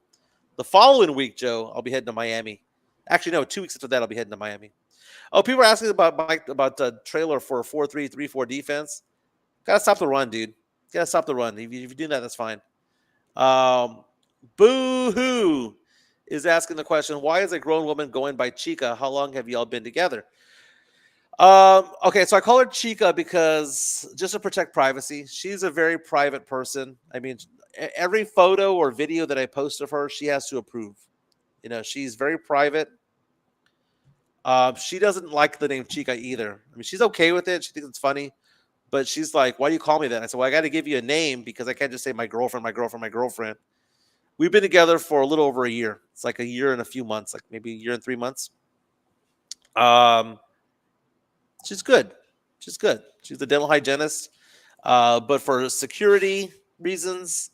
The following week, Joe, I'll be heading to Miami. Actually, no, 2 weeks after that, I'll be heading to Miami. Oh, people are asking about the trailer for a 4-3-3-4 defense. Got to stop the run, dude. Got to stop the run. If you do that, that's fine. Boo-hoo is asking the question, why is a grown woman going by Chica? How long have y'all been together? Okay, so I call her Chica because just to protect privacy. She's a very private person. I mean, every photo or video that I post of her, she has to approve. She's very private. She doesn't like the name Chica either. I mean, she's okay with it. She thinks it's funny. But she's like, why do you call me that? I said, well, I got to give you a name because I can't just say my girlfriend, my girlfriend, my girlfriend. We've been together for a little over a year. It's like a year and a few months, like maybe a year and 3 months. She's good. She's good. She's a dental hygienist. But for security reasons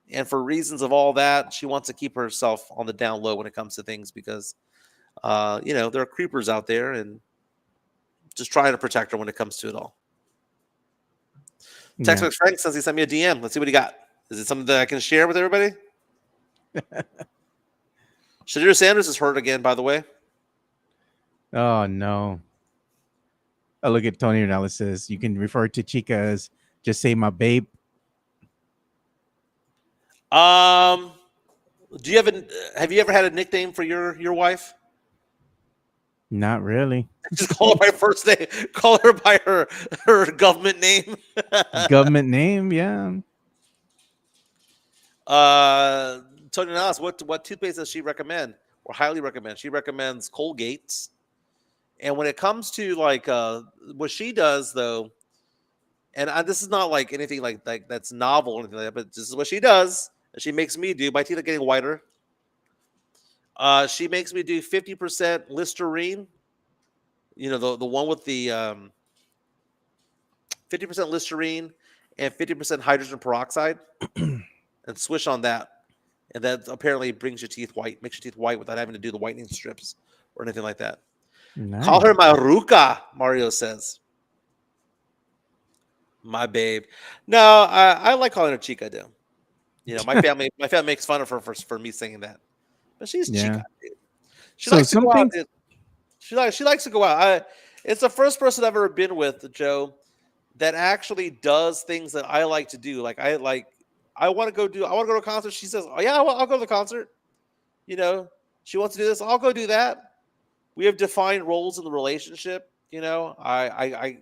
and for reasons of all that, she wants to keep herself on the down low when it comes to things because There are creepers out there, and just trying to protect her when it comes to it all. Text Yeah. with Frank says he sent me a DM. Let's see what he got. Is it something that I can share with everybody? Shadir Sanders is hurt again, by the way. Oh no. Oh, look at Tony Ronaldo says you can refer to Chica as just say my babe. Do you have you ever had a nickname for your wife? Not really. Just call her by first name. Call her by her government name. Government name, yeah. Tony Ronaldo, what toothpaste does she recommend or highly recommend? She recommends Colgate's. And when it comes to like what she does though, and this is not like anything like that's novel or anything like that, but this is what she does. And she makes me do. My teeth are getting whiter. She makes me do 50% Listerine. The one with the 50% Listerine and 50% hydrogen peroxide, and swish on that. And that apparently brings your teeth white, makes your teeth white without having to do the whitening strips or anything like that. Nice. Call her Maruka, Mario says. My babe. No, I like calling her Chica, though. My family makes fun of her for me saying that. But she's Chica, dude. She likes to go out. Dude. She likes to go out. It's the first person I've ever been with, Joe, that actually does things that I like to do. Like I want to go to a concert. She says, "Oh yeah, I'll go to the concert." She wants to do this. I'll go do that. We have defined roles in the relationship. My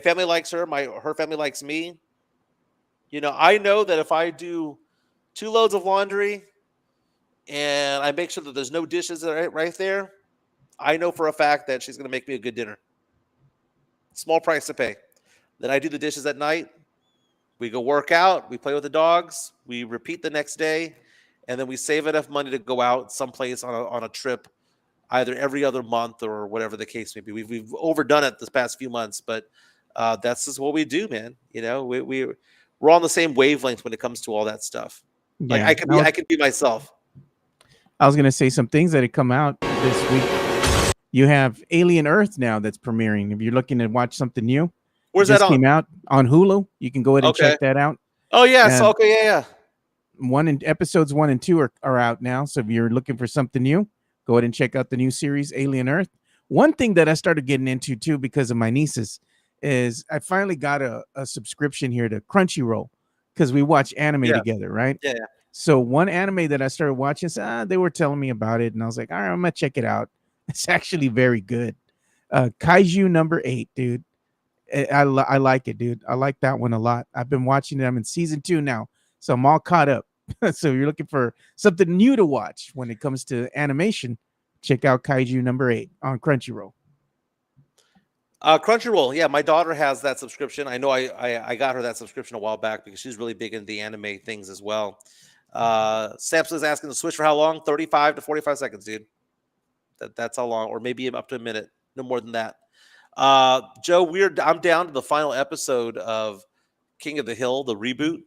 family likes her. Her family likes me. I know that if I do 2 loads of laundry and I make sure that there's no dishes right there, I know for a fact that she's going to make me a good dinner. Small price to pay. Then I do the dishes at night. We go work out. We play with the dogs. We repeat the next day. And then we save enough money to go out someplace on a trip, either every other month or whatever the case may be. We've overdone it this past few months, but that's just what we do, man. We're on the same wavelength when it comes to all that stuff. Like Yeah. I could be myself. I was gonna say some things that had come out this week. You have Alien Earth now that's premiering. If you're looking to watch something new, Where's it that just on? came out on Hulu. You can go ahead and Okay. check that out. Oh yeah, And okay, yeah. Episodes 1 and 2 are out now. So if you're looking for something new, go ahead and check out the new series Alien Earth. One thing that I started getting into too because of my nieces is I finally got a subscription here to Crunchyroll because we watch anime Yeah. together, right? Yeah. So one anime that I started watching, they were telling me about it, and I was like, all right, I'm gonna check it out. It's actually very good. Kaiju number 8, dude. I like it, dude. I like that one a lot. I've been watching it. I'm in season 2 now, so I'm all caught up. So if you're looking for something new to watch when it comes to animation, check out Kaiju number 8 on Crunchyroll. Crunchyroll, yeah, my daughter has that subscription. I know I got her that subscription a while back because she's really big into the anime things as well. Samson's asking to switch for how long? 35 to 45 seconds, dude. That's how long, or maybe up to a minute, no more than that. Joe, I'm down to the final episode of King of the Hill, the reboot.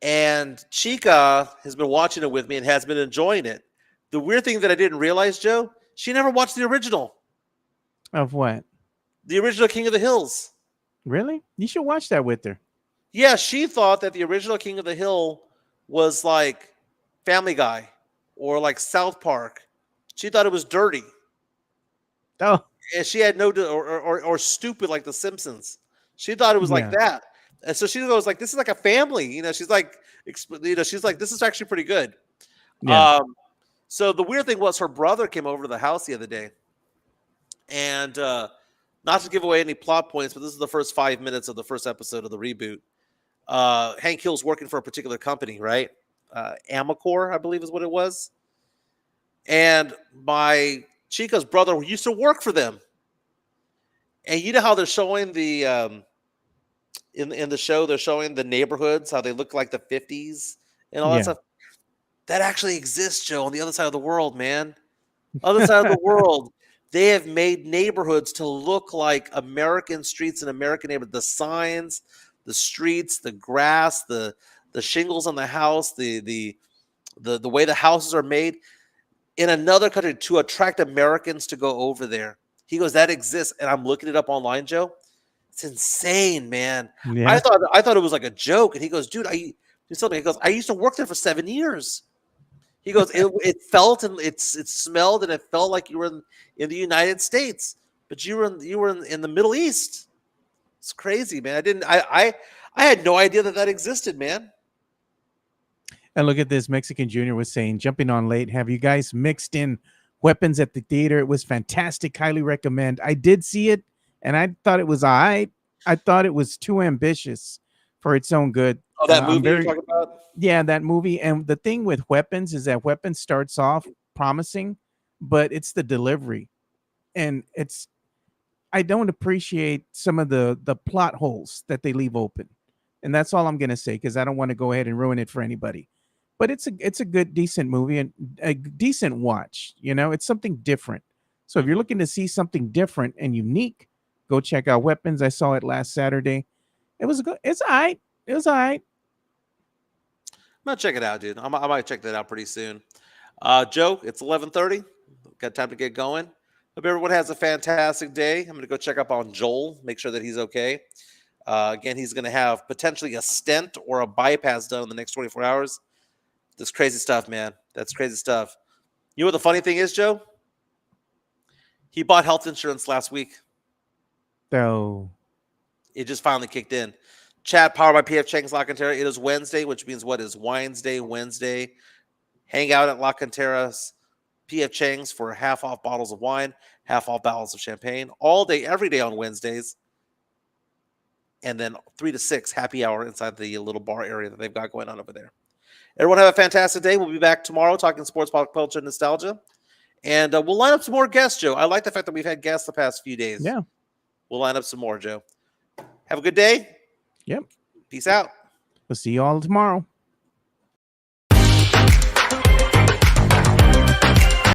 And Chica has been watching it with me and has been enjoying it. The weird thing that I didn't realize, Joe, she never watched the original. Of what? The original King of the Hills. Really? You should watch that with her. Yeah, she thought that the original King of the Hill was like Family Guy or like South Park. She thought it was dirty. Oh, And she had no or stupid like The Simpsons. She thought it was like that. And so she goes like, this is like a family. She's like, this is actually pretty good. yeah. So the weird thing was her brother came over to the house the other day. And not to give away any plot points, but this is the first 5 minutes of the first episode of the reboot. Hank Hill's working for a particular company, right? Amacor, I believe is what it was. And my Chica's brother used to work for them. And you know how they're showing the in the show, they're showing the neighborhoods, how they look like the 50s and all that stuff. That actually exists, Joe, on the other side of the world, man. Other side of the world. They have made neighborhoods to look like American streets and American neighborhoods. The signs, the streets, the grass, the shingles on the house, the way the houses are made. in another country to attract Americans to go over there. He goes, that exists, and I'm looking it up online, Joe. It's insane, man. Yeah. I thought it was like a joke, and he goes, dude, he goes, I used to work there for 7 years. He goes, it felt and it smelled and it felt like you were in the United States, but you were in the Middle East. It's crazy, man. I had no idea that existed, man. And look at this. Mexican Junior was saying, jumping on late, have you guys mixed in Weapons at the theater? It was fantastic. Highly recommend. I did see it, and I thought it was all right. I thought it was too ambitious for its own good. Oh, that movie you're talking about? Yeah, that movie. And the thing with Weapons is that Weapons starts off promising, but it's the delivery. And I don't appreciate some of the plot holes that they leave open. And that's all I'm going to say, because I don't want to go ahead and ruin it for anybody. But it's a good, decent movie and a decent watch. You know, it's something different. So if you're looking to see something different and unique, go check out Weapons. I saw it last Saturday. It was good. It's all right. It was all right. I'm gonna check it out, dude. I might check that out pretty soon. Joe, it's 11:30. Got time to get going. Hope everyone has a fantastic day. I'm gonna go check up on Joel, make sure that he's okay. Again, he's gonna have potentially a stent or a bypass done in the next 24 hours. That's crazy stuff, man. That's crazy stuff. You know what the funny thing is, Joe? He bought health insurance last week. So It just finally kicked in. Chat powered by PF Chang's La Cantera. It is Wednesday, which means what is Wednesday? Hang out at La Cantera's PF Chang's for half off bottles of wine, half off bottles of champagne, all day, every day on Wednesdays. And then 3 to 6 happy hour inside the little bar area that they've got going on over there. Everyone have a fantastic day. We'll be back tomorrow talking sports, pop culture, nostalgia. And we'll line up some more guests, Joe. I like the fact that we've had guests the past few days. yeah. We'll line up some more, Joe. Have a good day. Yep. Peace out. We'll see you all tomorrow.